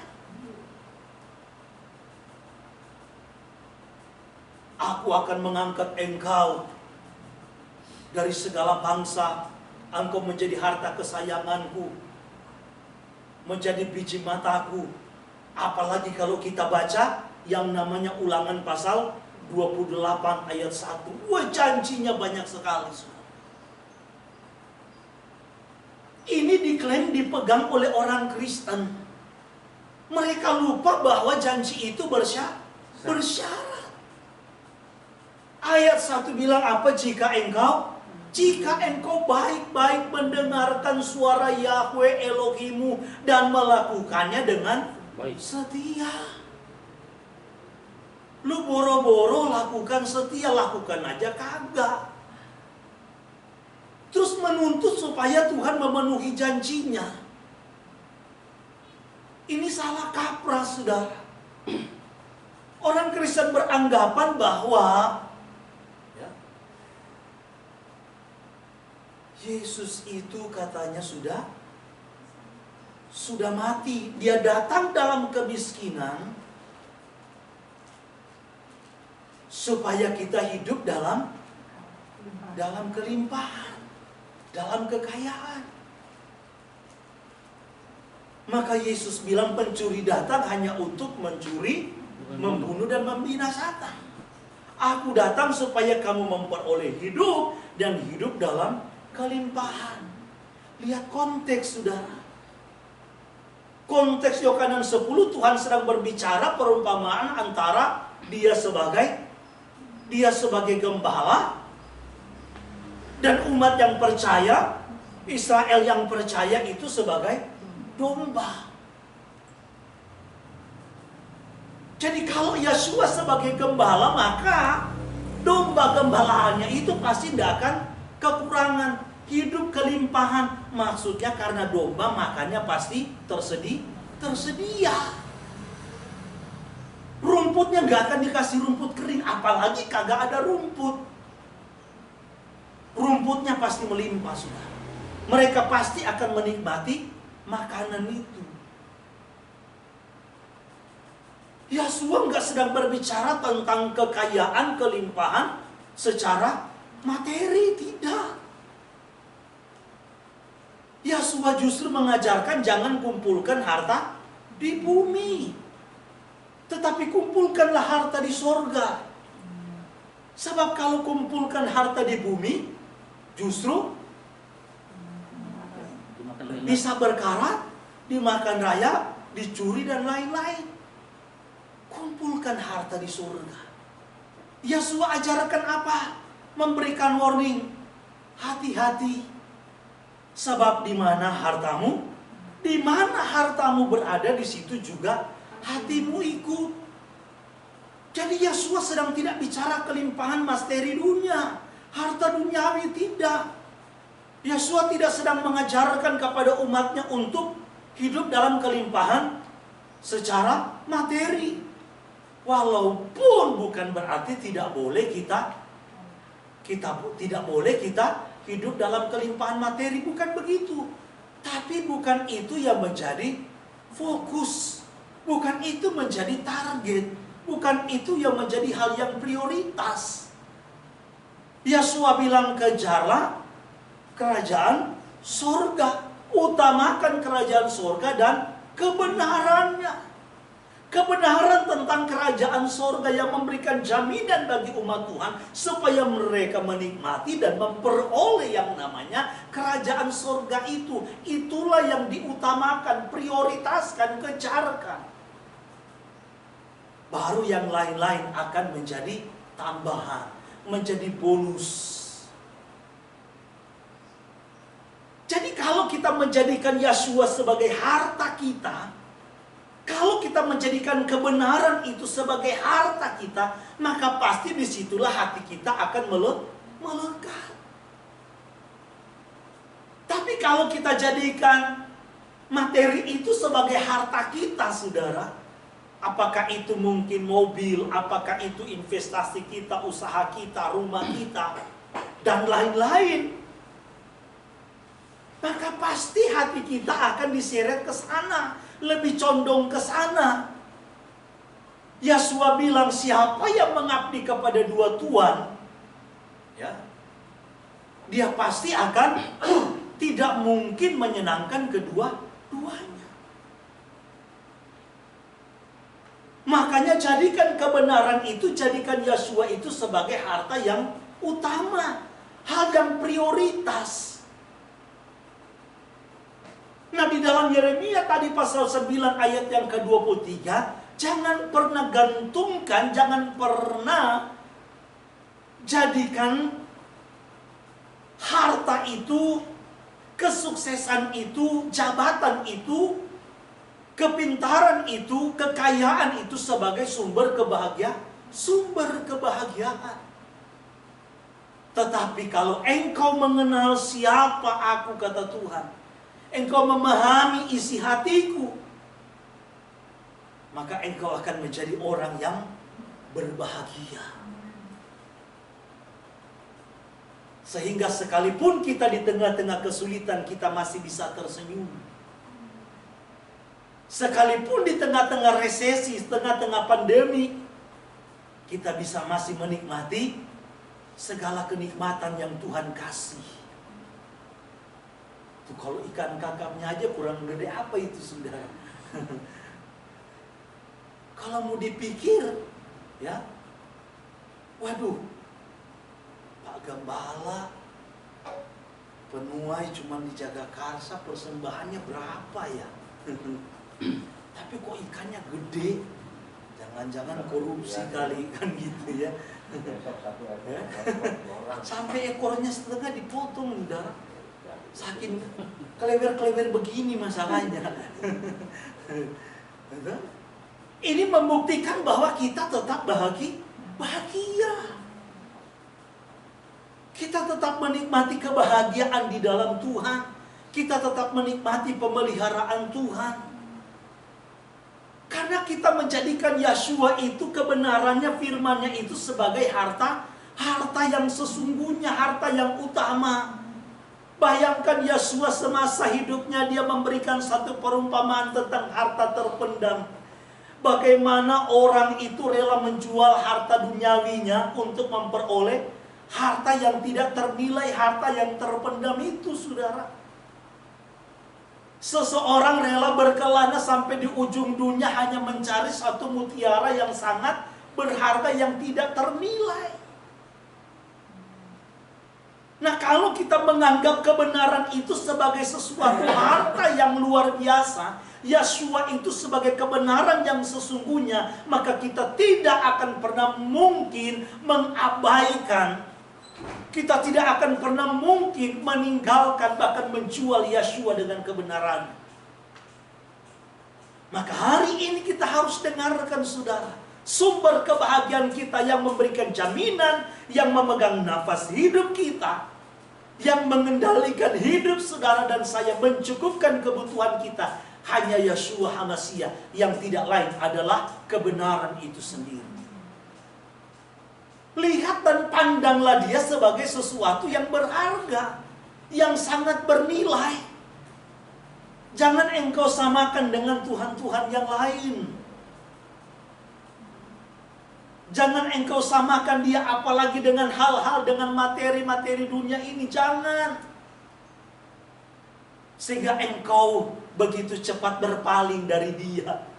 Aku akan mengangkat engkau dari segala bangsa, engkau menjadi harta kesayanganku, menjadi biji mataku. Apalagi kalau kita baca yang namanya Ulangan pasal 28 ayat 1. Wah, janjinya banyak sekali. Ini diklaim dipegang oleh orang Kristen. Mereka lupa bahwa janji itu bersyarat. Ayat 1 bilang apa? Jika engkau baik-baik mendengarkan suara Yahweh Elohimu dan melakukannya dengan setia. Lu boro-boro lakukan setia, lakukan aja kagak. Terus menuntut supaya Tuhan memenuhi janjinya. Ini salah kaprah, saudara. Orang Kristen beranggapan bahwa Yesus itu katanya sudah mati. Dia datang dalam kemiskinan supaya kita hidup dalam kelimpahan, dalam kekayaan. Maka Yesus bilang pencuri datang hanya untuk mencuri, membunuh, dan membinasakan. Aku datang supaya kamu memperoleh hidup dan hidup dalam kelimpahan. Lihat konteks, saudara. Konteks Yohanan 10, Tuhan sedang berbicara perumpamaan antara dia sebagai gembala dan umat yang percaya, Israel yang percaya itu sebagai domba. Jadi kalau Yeshua sebagai gembala, maka domba gembalaannya itu pasti tidak akan kekurangan, hidup kelimpahan. Maksudnya karena domba makannya pasti tersedia. Rumputnya nggak akan dikasih rumput kering, apalagi kagak ada rumput. Rumputnya pasti melimpah, sudah. Mereka pasti akan menikmati makanan itu. Yeshua nggak sedang berbicara tentang kekayaan, kelimpahan secara materi, tidak. Yeshua justru mengajarkan jangan kumpulkan harta di bumi, tetapi kumpulkanlah harta di sorga. Sebab kalau kumpulkan harta di bumi, justru bisa berkarat, dimakan rayap, dicuri dan lain-lain. Kumpulkan harta di surga. Yeshua ajarkan apa? Memberikan warning. Hati-hati. Sebab di mana hartamu berada, di situ juga hatimu ikut. Jadi Yeshua sedang tidak bicara kelimpahan materi dunia, harta duniawi, tidak. Yeshua tidak sedang mengajarkan kepada umatnya untuk hidup dalam kelimpahan secara materi. Walaupun bukan berarti tidak boleh kita hidup dalam kelimpahan materi, bukan begitu. Tapi bukan itu yang menjadi fokus, bukan itu menjadi target, bukan itu yang menjadi hal yang prioritas. Yeshua bilang kejarlah kerajaan surga, utamakan kerajaan surga dan kebenarannya. Kebenaran tentang kerajaan surga yang memberikan jaminan bagi umat Tuhan supaya mereka menikmati dan memperoleh yang namanya kerajaan surga itu. Itulah yang diutamakan, prioritaskan, kejarkan. Baru yang lain-lain akan menjadi tambahan, menjadi bonus. Jadi kalau kita menjadikan Yeshua sebagai harta kita, kalau kita menjadikan kebenaran itu sebagai harta kita, maka pasti disitulah hati kita akan melekat. Tapi kalau kita jadikan materi itu sebagai harta kita, saudara, apakah itu mungkin mobil, apakah itu investasi kita, usaha kita, rumah kita, dan lain-lain, maka pasti hati kita akan diseret ke sana. Lebih condong ke sana. Yeshua bilang siapa yang mengabdi kepada dua tuan, ya, dia pasti akan tidak mungkin menyenangkan kedua-duanya. Makanya jadikan kebenaran itu, jadikan Yeshua itu sebagai harta yang utama, hal yang prioritas. Nah, di dalam Yeremia tadi pasal 9 ayat yang ke-23, jangan pernah gantungkan, jangan pernah jadikan harta itu, kesuksesan itu, jabatan itu, kepintaran itu, kekayaan itu sebagai sumber kebahagiaan. Tetapi kalau engkau mengenal siapa aku, kata Tuhan, engkau memahami isi hatiku, maka engkau akan menjadi orang yang berbahagia. Sehingga sekalipun kita di tengah-tengah kesulitan, kita masih bisa tersenyum. Sekalipun di tengah-tengah resesi, tengah-tengah pandemi, kita bisa masih menikmati segala kenikmatan yang Tuhan kasih. Tuh, kalau ikan kakapnya aja kurang gede, apa itu, saudara? Kalau mau dipikir, ya, Waduh, Pak Gembala, penuai cuma di Jagakarsa persembahannya berapa ya? Tapi kok ikannya gede? Jangan-jangan korupsi kali, kan gitu ya. Sampai ekornya setengah dipotong, udah. Saking klewer-klewer begini masalahnya. Ini membuktikan bahwa kita tetap bahagia. Kita tetap menikmati kebahagiaan di dalam Tuhan. Kita tetap menikmati pemeliharaan Tuhan. Karena kita menjadikan Yeshua itu, kebenarannya, firman-Nya itu sebagai harta yang sesungguhnya, harta yang utama. Bayangkan Yeshua semasa hidupnya dia memberikan satu perumpamaan tentang harta terpendam. Bagaimana orang itu rela menjual harta duniawinya untuk memperoleh harta yang tidak ternilai, harta yang terpendam itu, saudara. Seseorang rela berkelana sampai di ujung dunia hanya mencari satu mutiara yang sangat berharga yang tidak ternilai. Nah, kalau kita menganggap kebenaran itu sebagai sesuatu harta yang luar biasa, Yeshua itu sebagai kebenaran yang sesungguhnya, maka kita tidak akan pernah mungkin mengabaikan, kita tidak akan pernah mungkin meninggalkan, bahkan menjual Yeshua dengan kebenaran. Maka hari ini kita harus dengarkan, saudara, sumber kebahagiaan kita yang memberikan jaminan, yang memegang nafas hidup kita, yang mengendalikan hidup saudara dan saya, mencukupkan kebutuhan kita, hanya Yeshua HaMasyiah, yang tidak lain adalah kebenaran itu sendiri. Lihat dan pandanglah dia sebagai sesuatu yang berharga, yang sangat bernilai. Jangan engkau samakan dengan Tuhan-Tuhan yang lain. Jangan engkau samakan dia apalagi dengan hal-hal, dengan materi-materi dunia ini. Jangan. Sehingga engkau begitu cepat berpaling dari dia.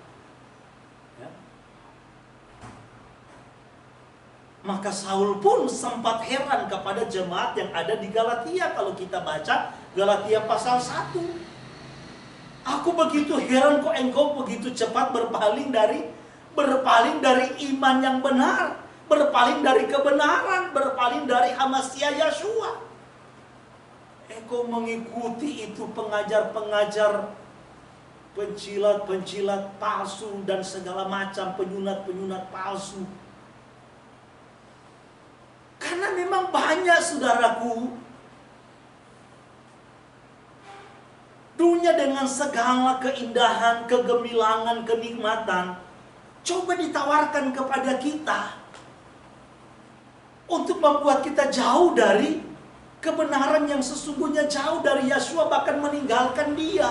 Maka Saul pun sempat heran kepada jemaat yang ada di Galatia. Kalau kita baca Galatia pasal 1. Aku begitu heran kok engkau begitu cepat berpaling dari iman yang benar, berpaling dari kebenaran, berpaling dari HaMasyiah Yeshua. Engkau mengikuti itu pengajar-pengajar, pencilat-pencilat palsu dan segala macam penyunat-penyunat palsu. Karena memang banyak, saudaraku, dunia dengan segala keindahan, kegemilangan, kenikmatan coba ditawarkan kepada kita untuk membuat kita jauh dari kebenaran yang sesungguhnya, jauh dari Yeshua, bahkan meninggalkan dia.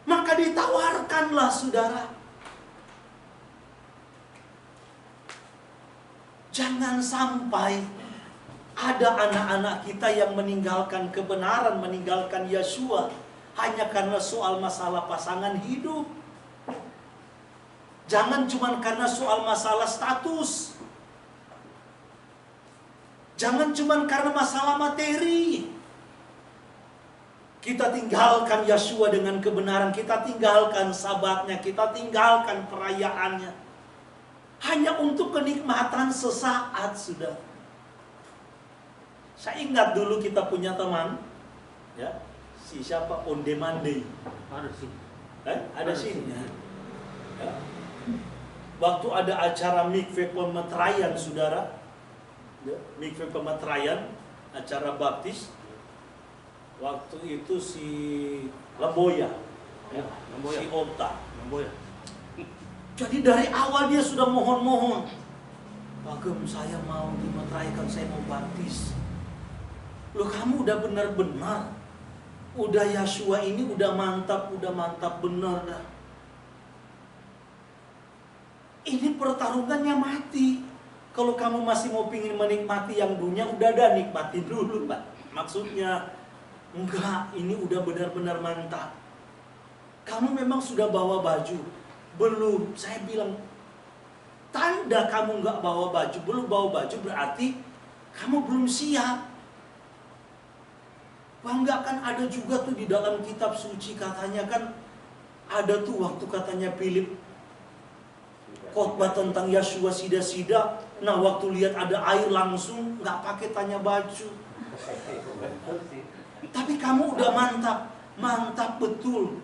Maka ditawarkanlah, saudara. Jangan sampai ada anak-anak kita yang meninggalkan kebenaran, meninggalkan Yeshua hanya karena soal masalah pasangan hidup. Jangan cuma karena soal masalah status. Jangan cuma karena masalah materi. Kita tinggalkan Yeshua dengan kebenaran, kita tinggalkan sabatnya, kita tinggalkan perayaannya. Hanya untuk kenikmatan sesaat, sudah. Saya ingat dulu kita punya teman, ya, si siapa, On Demand Day. Ada sih. Ada sih. Ya. Waktu ada acara mikve pemeteraian, saudara, ya, mikve pemeteraian, acara baptis. Waktu itu si Lemboya, ya, si Onta, Lemboya. Jadi dari awal dia sudah mohon-mohon, Pak Gem, saya mau dimeteraikan, saya mau baptis. Loh, kamu udah benar-benar, udah Yeshua ini udah mantap benar dah. Ini pertarungannya mati. Kalau kamu masih mau pingin menikmati yang dunia, udah dah nikmati dulu, Pak. Maksudnya, enggak, ini udah benar-benar mantap. Kamu memang sudah bawa baju? Belum. Saya bilang, Tanda kamu nggak bawa baju, belum bawa baju berarti kamu belum siap. Bangga kan ada juga tuh di dalam kitab suci katanya kan ada tuh waktu katanya Philip khotbah tentang Yeshua sida-sida. Nah waktu lihat ada air langsung nggak pakai tanya baju. Tapi kamu udah mantap betul.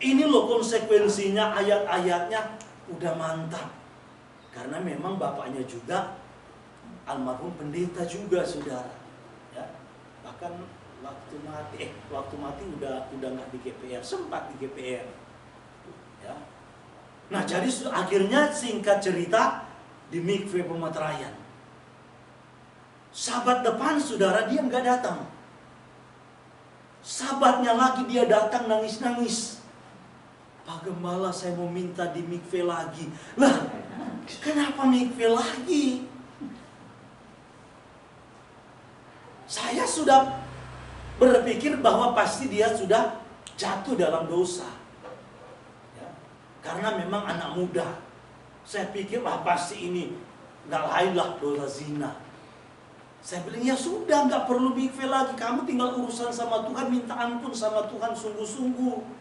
Ini loh konsekuensinya ayat-ayatnya udah mantap. Karena memang bapaknya juga almarhum pendeta juga, saudara. Ya, bahkan waktu mati udah nggak di GPR, sempat di GPR. Ya. Nah jadi akhirnya singkat cerita di mikve Pematerayan. Sabat depan saudara dia nggak datang. Sabatnya lagi dia datang nangis-nangis. Pak Gembala saya mau minta di mikve lagi. Lah kenapa mikve lagi? Saya sudah berpikir bahwa pasti dia sudah jatuh dalam dosa. Ya, karena memang anak muda. Saya pikir pasti ini nggak lain lah dosa zina. Saya bilang ya sudah nggak perlu mikve lagi. Kamu tinggal urusan sama Tuhan, minta ampun sama Tuhan sungguh-sungguh.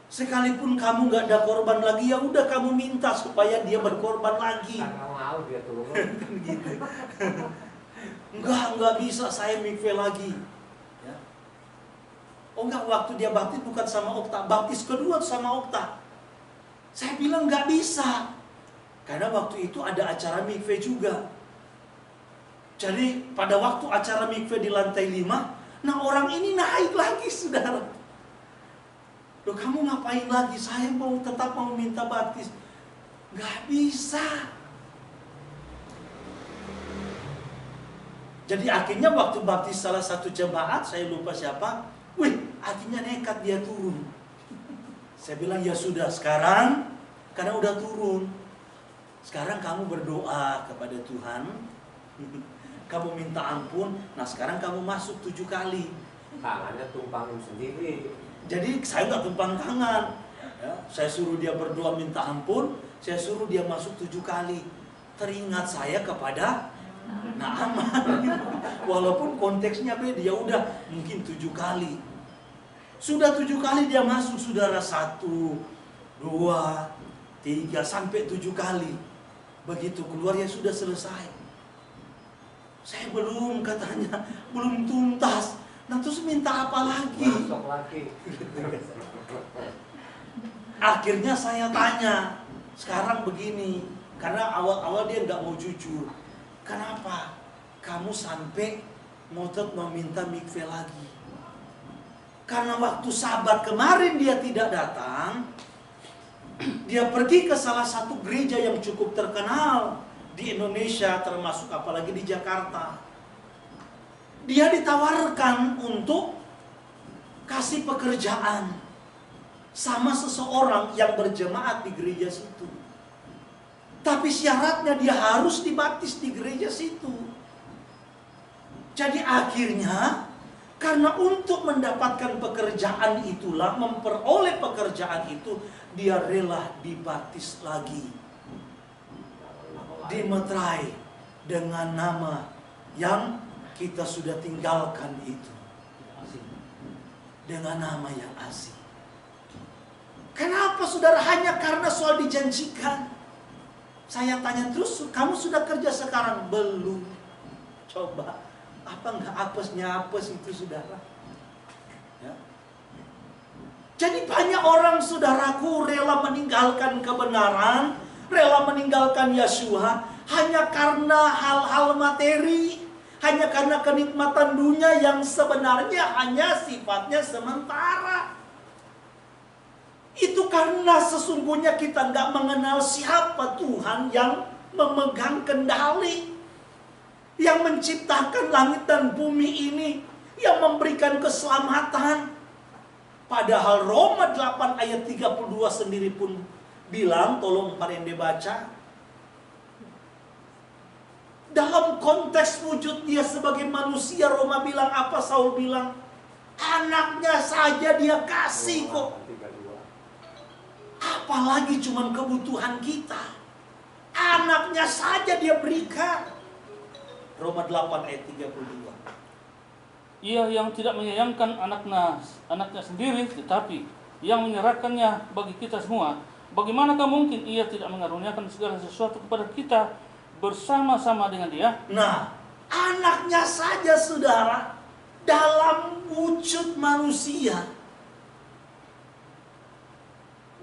Sekalipun kamu nggak ada korban lagi, ya udah kamu minta supaya dia berkorban lagi. Karena mau dia turun. Gitu. Enggak bisa saya mikve lagi. Ya. Oh enggak, waktu dia baptis bukan sama Okta, baptis kedua sama Okta. Saya bilang nggak bisa, karena waktu itu ada acara mikve juga. Jadi pada waktu acara mikve di lantai 5, nah orang ini naik lagi, saudara. Loh kamu ngapain lagi? Saya tetap mau minta baptis. Nggak bisa. Jadi akhirnya waktu baptis salah satu jemaat, saya lupa siapa, akhirnya nekat dia turun. Saya bilang ya sudah sekarang, karena udah turun. Sekarang kamu berdoa kepada Tuhan, kamu minta ampun, nah sekarang kamu masuk 7 kali. Tangannya tumpangin sendiri. Jadi saya nggak tumpang tangan, ya, saya suruh dia berdoa minta ampun, saya suruh dia masuk 7 kali. Teringat saya kepada Naaman, walaupun konteksnya beda, ya udah mungkin 7 kali. Sudah 7 kali dia masuk, saudara, 1, 2, 3 sampai 7 kali. Begitu keluar ya sudah selesai. Saya belum katanya, belum tuntas. Nah terus minta apa lagi? Masuk lagi. Akhirnya saya tanya, sekarang begini, karena awal-awal dia nggak mau jujur. Kenapa kamu sampai ngotot meminta mikve lagi? Karena waktu Sabat kemarin dia tidak datang, dia pergi ke salah satu gereja yang cukup terkenal di Indonesia, termasuk apalagi di Jakarta. Dia ditawarkan untuk kasih pekerjaan sama seseorang yang berjemaat di gereja situ. Tapi syaratnya dia harus dibaptis di gereja situ. Jadi akhirnya karena untuk mendapatkan pekerjaan itulah, memperoleh pekerjaan itu, dia rela dibaptis lagi di Meterai dengan nama yang kita sudah tinggalkan itu, dengan nama yang asing. Kenapa saudara? Hanya karena soal dijanjikan. Saya tanya terus, kamu sudah kerja sekarang? Belum. Coba, apa nggak apes-nyapes itu saudara? Ya. Jadi banyak orang saudaraku rela meninggalkan kebenaran, rela meninggalkan Yeshua hanya karena hal-hal materi. Hanya karena kenikmatan dunia yang sebenarnya hanya sifatnya sementara. Itu karena sesungguhnya kita nggak mengenal siapa Tuhan yang memegang kendali, yang menciptakan langit dan bumi ini, yang memberikan keselamatan. Padahal Roma 8 ayat 32 sendiri pun bilang, tolong Pak Rende baca. Dalam konteks wujud dia sebagai manusia, Roma bilang apa? Saul bilang, anaknya saja dia kasih kok. Apalagi cuman kebutuhan kita. Anaknya saja dia berikan. Roma 8 ayat 32. Ia yang tidak menyayangkan anaknya sendiri, tetapi yang menyerahkannya bagi kita semua, bagaimanakah mungkin ia tidak mengaruniakan segala sesuatu kepada kita bersama-sama dengan dia? Nah, anaknya saja saudara, dalam wujud manusia,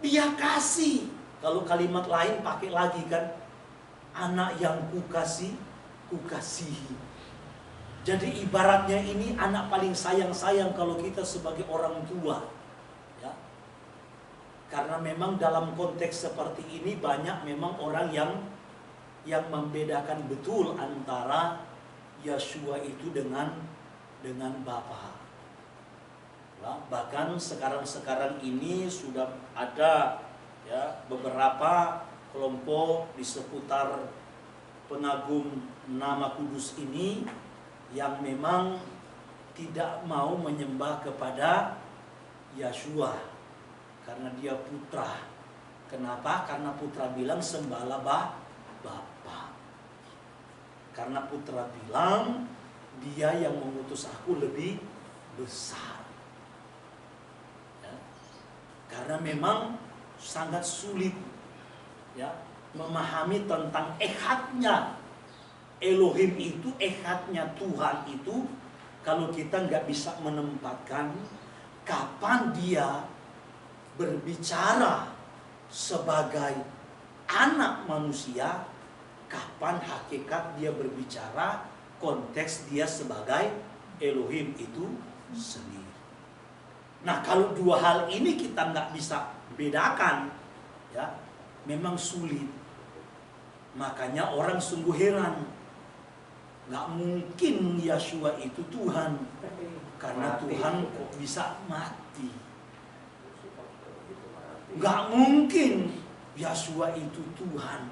dia kasih. Kalau kalimat lain pakai lagi kan, anak yang kukasih, kukasihi. Jadi ibaratnya ini anak paling sayang-sayang kalau kita sebagai orang tua. Ya. Karena memang dalam konteks seperti ini banyak memang orang yang membedakan betul antara Yeshua itu dengan Bapa. Ya, bahkan sekarang ini sudah ada ya beberapa kelompok di seputar pengagum nama kudus ini yang memang tidak mau menyembah kepada Yeshua karena dia putra. Kenapa? Karena putra bilang sembahlah Bapa. Karena putra bilang dia yang mengutus aku lebih besar. Ya. Karena memang sangat sulit ya memahami tentang ehadnya Elohim itu, ehadnya Tuhan itu, kalau kita nggak bisa menempatkan kapan dia berbicara sebagai anak manusia, kapan hakikat dia berbicara konteks dia sebagai Elohim itu sendiri. Nah, kalau dua hal ini kita nggak bisa bedakan, ya memang sulit. Makanya orang sungguh heran. Nggak mungkin Yeshua itu Tuhan. Karena Tuhan kok bisa mati. Nggak mungkin Yeshua itu Tuhan.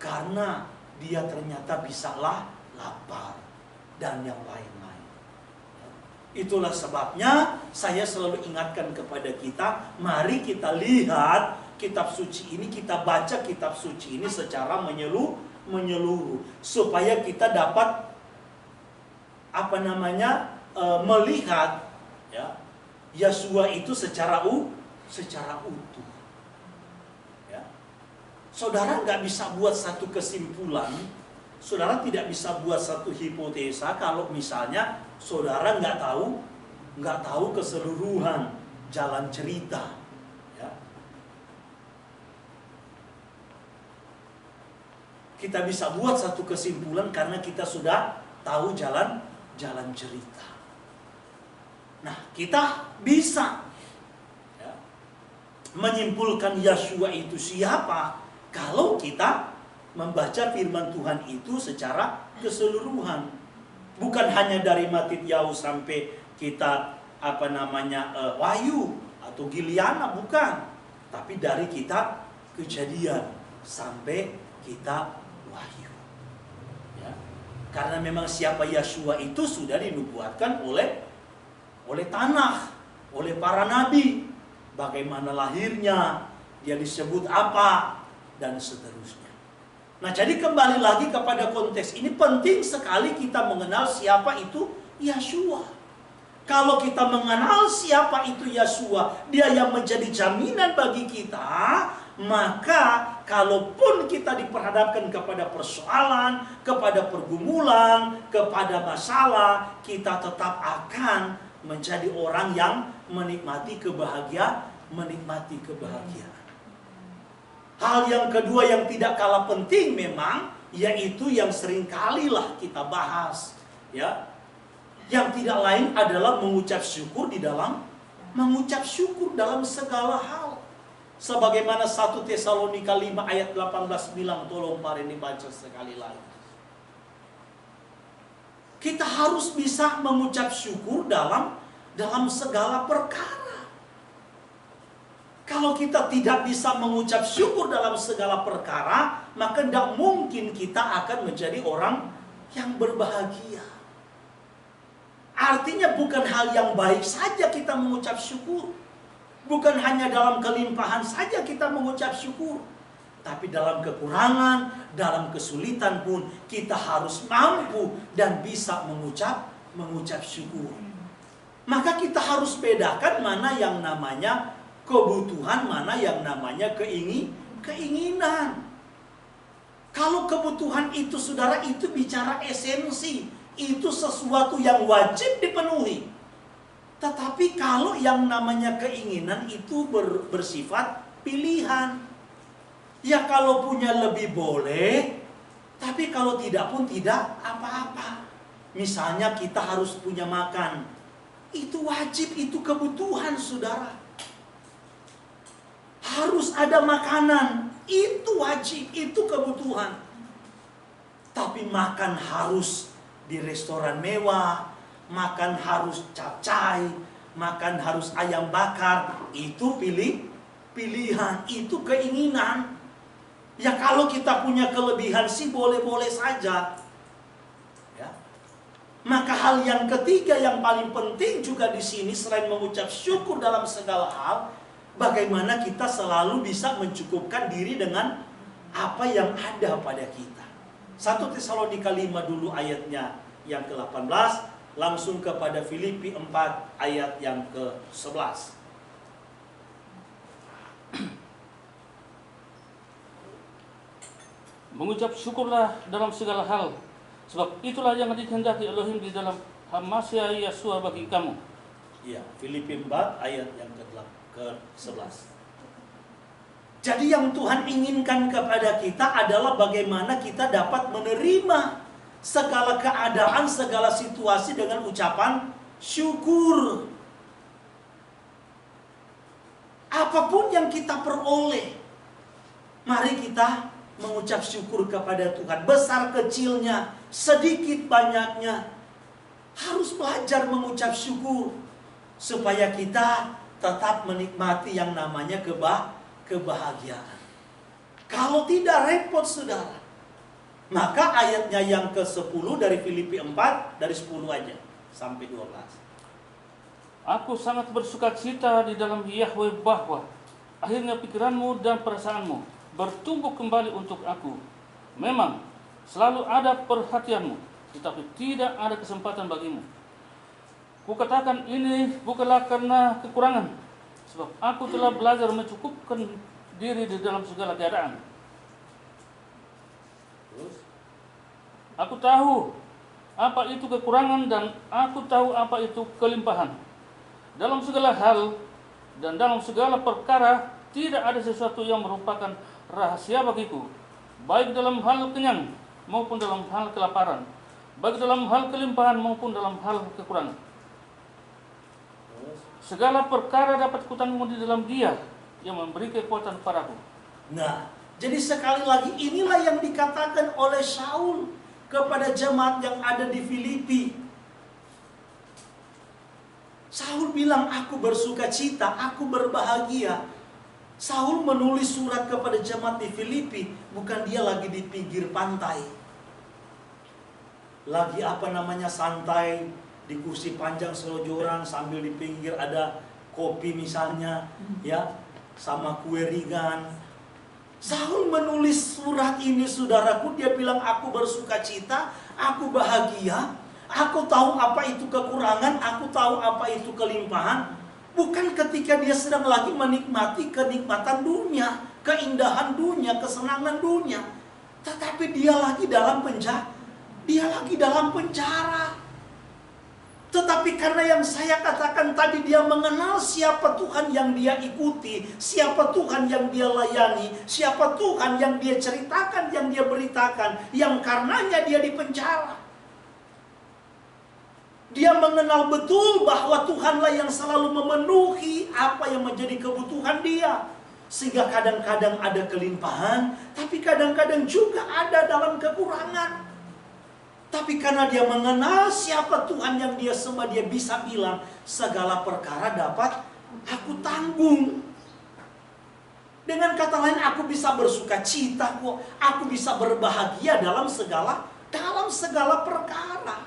Karena dia ternyata bisalah lapar. Dan yang lain-lain. Itulah sebabnya saya selalu ingatkan kepada kita. Mari kita lihat kitab suci ini, kita baca kitab suci ini secara menyeluruh supaya kita dapat melihat ya Yeshua itu secara utuh. Ya. Saudara nggak bisa buat satu kesimpulan, saudara tidak bisa buat satu hipotesa kalau misalnya saudara nggak tahu keseluruhan jalan cerita. Kita bisa buat satu kesimpulan karena kita sudah tahu jalan cerita. Nah, kita bisa ya, menyimpulkan Yeshua itu siapa kalau kita membaca firman Tuhan itu secara keseluruhan. Bukan hanya dari Matityahu sampai kita Wahyu atau Giliana, bukan. Tapi dari kitab Kejadian sampai kitab Wahyu. Ya. Karena memang siapa Yeshua itu sudah dinubuatkan oleh Tanakh, oleh para nabi. Bagaimana lahirnya, dia disebut apa, dan seterusnya. Nah, jadi kembali lagi kepada konteks ini, penting sekali kita mengenal siapa itu Yeshua. Kalau kita mengenal siapa itu Yeshua, dia yang menjadi jaminan bagi kita, maka kalaupun kita diperhadapkan kepada persoalan, kepada pergumulan, kepada masalah, kita tetap akan menjadi orang yang menikmati kebahagiaan. Hal yang kedua yang tidak kalah penting memang, yaitu yang seringkalilah kita bahas, ya. Yang tidak lain adalah mengucap syukur dalam segala hal. Sebagaimana 1 Tesalonika 5 ayat 18 bilang, tolong mari dibaca sekali lagi. Kita harus bisa mengucap syukur dalam segala perkara. Kalau kita tidak bisa mengucap syukur dalam segala perkara, maka tidak mungkin kita akan menjadi orang yang berbahagia. Artinya bukan hal yang baik saja kita mengucap syukur. Bukan hanya dalam kelimpahan saja kita mengucap syukur, tapi dalam kekurangan, dalam kesulitan pun kita harus mampu dan bisa mengucap syukur. Maka kita harus bedakan mana yang namanya kebutuhan, mana yang namanya keinginan. Kalau kebutuhan itu, saudara, itu bicara esensi, itu sesuatu yang wajib dipenuhi. Tetapi kalau yang namanya keinginan itu bersifat pilihan. Ya kalau punya lebih boleh, tapi kalau tidak pun tidak apa-apa. Misalnya kita harus punya makan. Itu wajib, itu kebutuhan, saudara. Harus ada makanan. Itu wajib, itu kebutuhan. Tapi makan harus di restoran mewah, makan harus capcay, makan harus ayam bakar, itu pilihan, itu keinginan. Ya kalau kita punya kelebihan sih boleh-boleh saja. Ya. Maka hal yang ketiga yang paling penting juga di sini selain mengucap syukur dalam segala hal, bagaimana kita selalu bisa mencukupkan diri dengan apa yang ada pada kita. 1 Tesalonika 5 dulu ayatnya yang ke-18, langsung kepada Filipi 4 ayat yang ke-11. Mengucap syukurlah dalam segala hal, sebab itulah yang dikehendaki Elohim di dalam Masiah Yesua bagi kamu. Ya, Filipi 4 ayat yang ke-11. Jadi yang Tuhan inginkan kepada kita adalah bagaimana kita dapat menerima segala keadaan, segala situasi dengan ucapan syukur. Apapun yang kita peroleh, mari kita mengucap syukur kepada Tuhan. Besar kecilnya, sedikit banyaknya, harus belajar mengucap syukur supaya kita tetap menikmati yang namanya kebahagiaan. Kalau tidak repot, saudara. Maka ayatnya yang ke-10 dari Filipi 4, dari 10 aja sampai 12. Aku sangat bersuka cita di dalam Yahweh bahwa akhirnya pikiranmu dan perasaanmu bertumbuh kembali untuk aku. Memang selalu ada perhatianmu, tetapi tidak ada kesempatan bagimu. Kukatakan ini bukanlah karena kekurangan, sebab aku telah belajar mencukupkan diri di dalam segala keadaan. Aku tahu apa itu kekurangan dan aku tahu apa itu kelimpahan. Dalam segala hal dan dalam segala perkara tidak ada sesuatu yang merupakan rahasia bagiku, baik dalam hal kenyang maupun dalam hal kelaparan, baik dalam hal kelimpahan maupun dalam hal kekurangan. Segala perkara dapat kutanggung di dalam Dia yang memberi kekuatan kepadaku. Nah, jadi sekali lagi inilah yang dikatakan oleh Saul kepada jemaat yang ada di Filipi. Saul bilang, aku bersuka cita, aku berbahagia. Saul menulis surat kepada jemaat di Filipi, bukan dia lagi di pinggir pantai. Lagi santai, di kursi panjang selonjoran sambil di pinggir ada kopi misalnya, ya, sama kue ringan. Saul menulis surat ini, saudaraku, dia bilang aku bersuka cita, aku bahagia, aku tahu apa itu kekurangan, aku tahu apa itu kelimpahan. Bukan ketika dia sedang lagi menikmati kenikmatan dunia, keindahan dunia, kesenangan dunia, tetapi dia lagi dalam penjara. Tetapi karena yang saya katakan tadi, dia mengenal siapa Tuhan yang dia ikuti, siapa Tuhan yang dia layani, siapa Tuhan yang dia ceritakan, yang dia beritakan, yang karenanya dia di penjara. Dia mengenal betul bahwa Tuhanlah yang selalu memenuhi apa yang menjadi kebutuhan dia. Sehingga kadang-kadang ada kelimpahan, tapi kadang-kadang juga ada dalam kekurangan. Tapi karena dia mengenal siapa Tuhan yang dia sembah, dia bisa bilang, segala perkara dapat aku tanggung. Dengan kata lain, aku bisa bersuka cita kok, aku bisa berbahagia dalam segala perkara.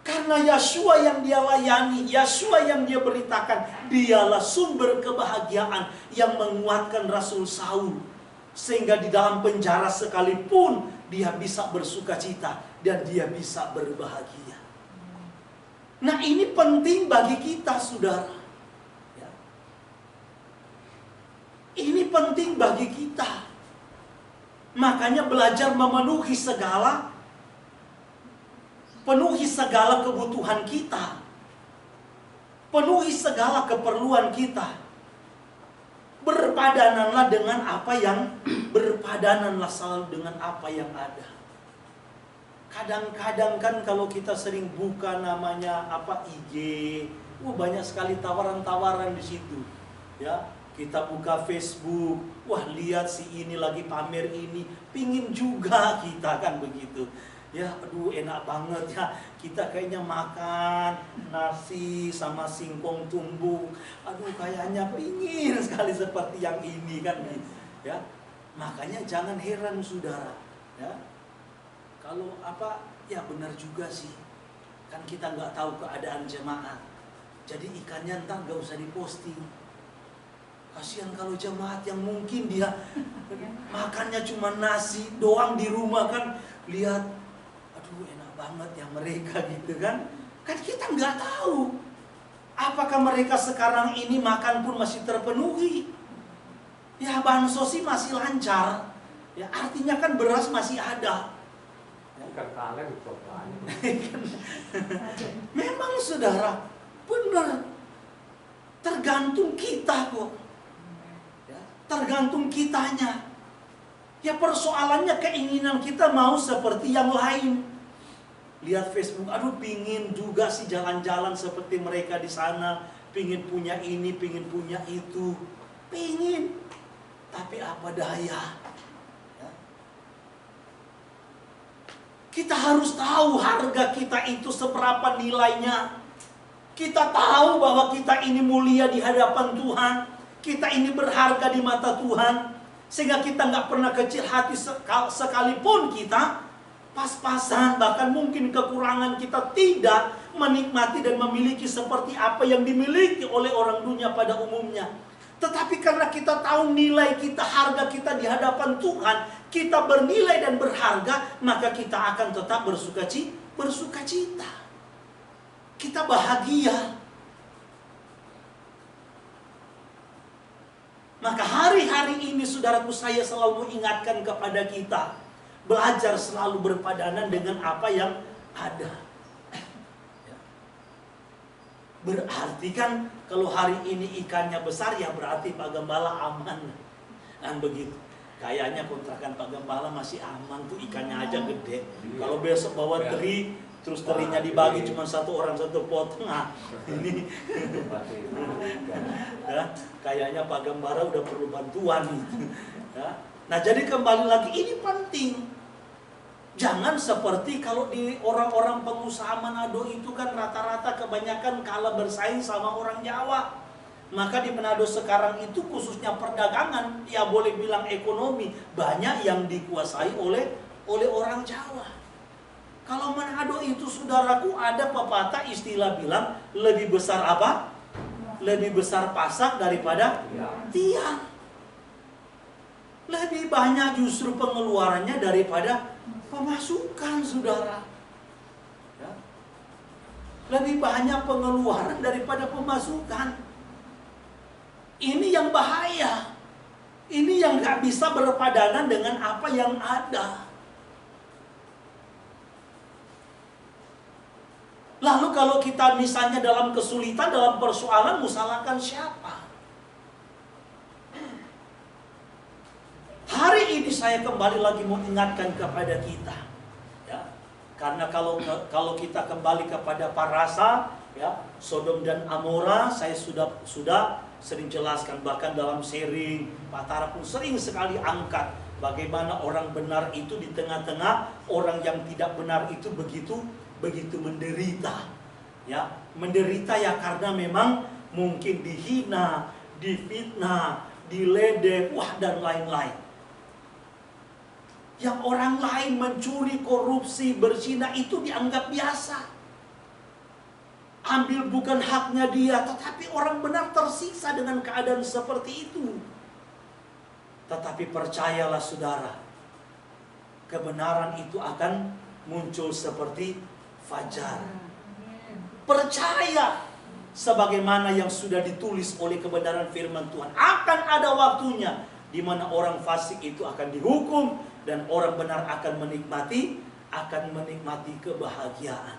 Karena Yeshua yang dia layani, Yeshua yang dia beritakan, dialah sumber kebahagiaan yang menguatkan Rasul Saul. Sehingga di dalam penjara sekalipun dia bisa bersuka cita dan dia bisa berbahagia. Nah, ini penting bagi kita, saudara. Ya. Ini penting bagi kita. Makanya belajar memenuhi penuhi segala kebutuhan kita. Penuhi segala keperluan kita. Berpadananlah dengan apa yang berpadananlah selalu dengan apa yang ada. Kadang-kadang kan kalau kita sering buka namanya IG, banyak sekali tawaran-tawaran di situ. Ya, kita buka Facebook, lihat si ini lagi pamer ini, pingin juga kita kan begitu. Ya, aduh enak banget ya, kita kayaknya makan nasi sama singkong tumbuk. Aduh kayaknya pingin sekali seperti yang ini kan. Ya, makanya jangan heran saudara. Ya, kalau ya benar juga sih. Kan kita nggak tahu keadaan jemaat. Jadi ikannya ntar nggak usah diposting. Kasihan kalau jemaat yang mungkin dia makannya cuma nasi doang di rumah kan. Lihat, enak banget ya mereka gitu kan. Kan kita nggak tahu apakah mereka sekarang ini makan pun masih terpenuhi. Ya, bansos masih lancar. Ya, artinya kan beras masih ada. Memang saudara, benar. Tergantung kita kok. Ya, tergantung kitanya. Ya, persoalannya keinginan kita mau seperti yang lain. Lihat Facebook, aduh pingin juga sih jalan-jalan seperti mereka di sana. Pingin punya ini, pingin punya itu. Pingin. Tapi apa daya. Ya. Kita harus tahu harga kita itu seberapa nilainya. Kita tahu bahwa kita ini mulia di hadapan Tuhan. Kita ini berharga di mata Tuhan. Sehingga kita nggak pernah kecil hati sekalipun kita pas-pasan, bahkan mungkin kekurangan kita tidak menikmati dan memiliki seperti apa yang dimiliki oleh orang dunia pada umumnya. Tetapi karena kita tahu nilai kita, harga kita di hadapan Tuhan, kita bernilai dan berharga, maka kita akan tetap bersuka cita. Kita bahagia. Maka hari-hari ini saudaraku, saya selalu mengingatkan kepada kita, belajar selalu berpadanan dengan apa yang ada. Berarti kan kalau hari ini ikannya besar, ya berarti Pak Gembala aman. Dan begitu. Kayaknya kontrakan Pak Gembala masih aman tuh, ikannya aja gede. Kalau besok bawa teri, terus terinya dibagi cuma satu orang satu potong, ini ya, kayaknya Pak Gembala udah perlu bantuan gitu. Ya. Nah, jadi kembali lagi, ini penting. Jangan seperti kalau di orang-orang pengusaha Manado itu kan rata-rata kebanyakan kalah bersaing sama orang Jawa. Maka di Manado sekarang itu khususnya perdagangan, ya boleh bilang ekonomi, banyak yang dikuasai oleh orang Jawa. Kalau Manado itu saudaraku ada pepatah istilah bilang lebih besar apa? Lebih besar pasak daripada tiang. Lebih banyak justru pengeluarannya daripada pemasukan, saudara. Ya. Lebih banyak pengeluaran daripada pemasukan. Ini yang bahaya. Ini yang gak bisa berpadanan dengan apa yang ada. Lalu kalau kita misalnya dalam kesulitan, dalam persoalan, mau salahkan siapa? Hari ini saya kembali lagi mau ingatkan kepada kita, ya, karena kalau kita kembali kepada Parasa, ya, Sodom dan Amora, saya sudah sering jelaskan, bahkan dalam sharing Pak Tara pun sering sekali angkat bagaimana orang benar itu di tengah-tengah orang yang tidak benar itu begitu menderita, ya, menderita ya karena memang mungkin dihina, difitnah, diledek, dan lain-lain. Yang orang lain mencuri, korupsi, berzina itu dianggap biasa. ambil bukan haknya dia, tetapi orang benar tersiksa dengan keadaan seperti itu. Tetapi percayalah saudara, kebenaran itu akan muncul seperti fajar. Percaya sebagaimana yang sudah ditulis oleh kebenaran firman Tuhan. Akan ada waktunya di mana orang fasik itu akan dihukum dan orang benar akan menikmati kebahagiaan.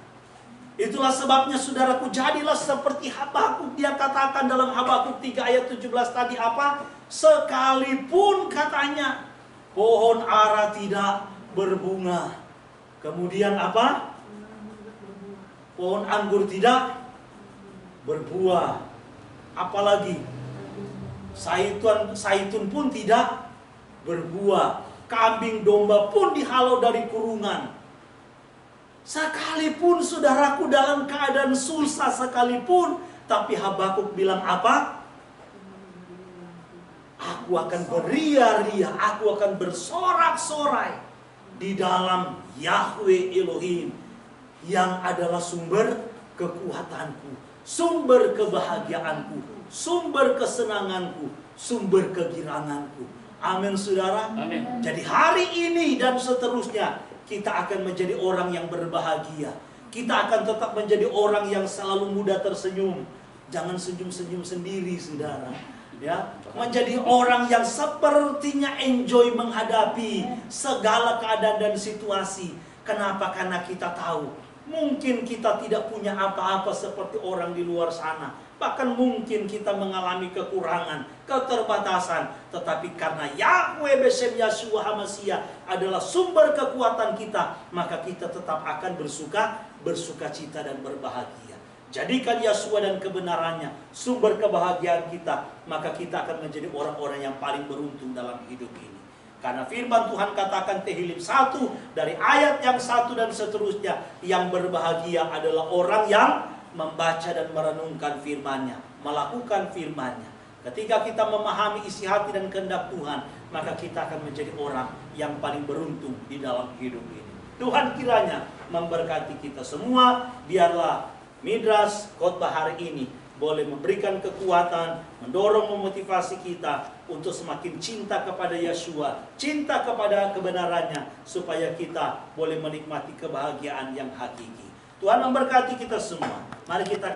Itulah sebabnya saudaraku, jadilah seperti Habakuk. Dia katakan dalam Habakuk 3 ayat 17 tadi apa? Sekalipun katanya pohon ara tidak berbunga. Kemudian apa? Pohon anggur tidak berbuah. Apalagi zaitun pun tidak berbuah. Kambing domba pun dihalau dari kurungan. Sekalipun saudaraku dalam keadaan susah sekalipun, tapi Habakuk bilang apa? Aku akan beria-ria, aku akan bersorak-sorai di dalam Yahweh Elohim yang adalah sumber kekuatanku, sumber kebahagiaanku, sumber kesenanganku, sumber kegiranganku. Amin saudara. Amin. Jadi hari ini dan seterusnya kita akan menjadi orang yang berbahagia. Kita akan tetap menjadi orang yang selalu mudah tersenyum. Jangan senyum-senyum sendiri saudara. Ya, menjadi orang yang sepertinya enjoy menghadapi segala keadaan dan situasi. Kenapa? Karena kita tahu mungkin kita tidak punya apa-apa seperti orang di luar sana. Bahkan mungkin kita mengalami kekurangan, keterbatasan. Tetapi karena Yahweh Besem Yeshua HaMashiach adalah sumber kekuatan kita, maka kita tetap akan bersuka cita dan berbahagia. Jadikan Yeshua dan kebenarannya sumber kebahagiaan kita, maka kita akan menjadi orang-orang yang paling beruntung dalam hidup ini. Karena firman Tuhan katakan Tehillim 1 dari ayat yang 1 dan seterusnya, yang berbahagia adalah orang yang membaca dan merenungkan firman-Nya, melakukan firman-Nya. Ketika kita memahami isi hati dan kehendak Tuhan, maka kita akan menjadi orang yang paling beruntung di dalam hidup ini. Tuhan kiranya memberkati kita semua. Biarlah Midras khotbah hari ini boleh memberikan kekuatan, mendorong, memotivasi kita untuk semakin cinta kepada Yeshua, cinta kepada kebenarannya, supaya kita boleh menikmati kebahagiaan yang hakiki. Tuhan memberkati kita semua. Mari kita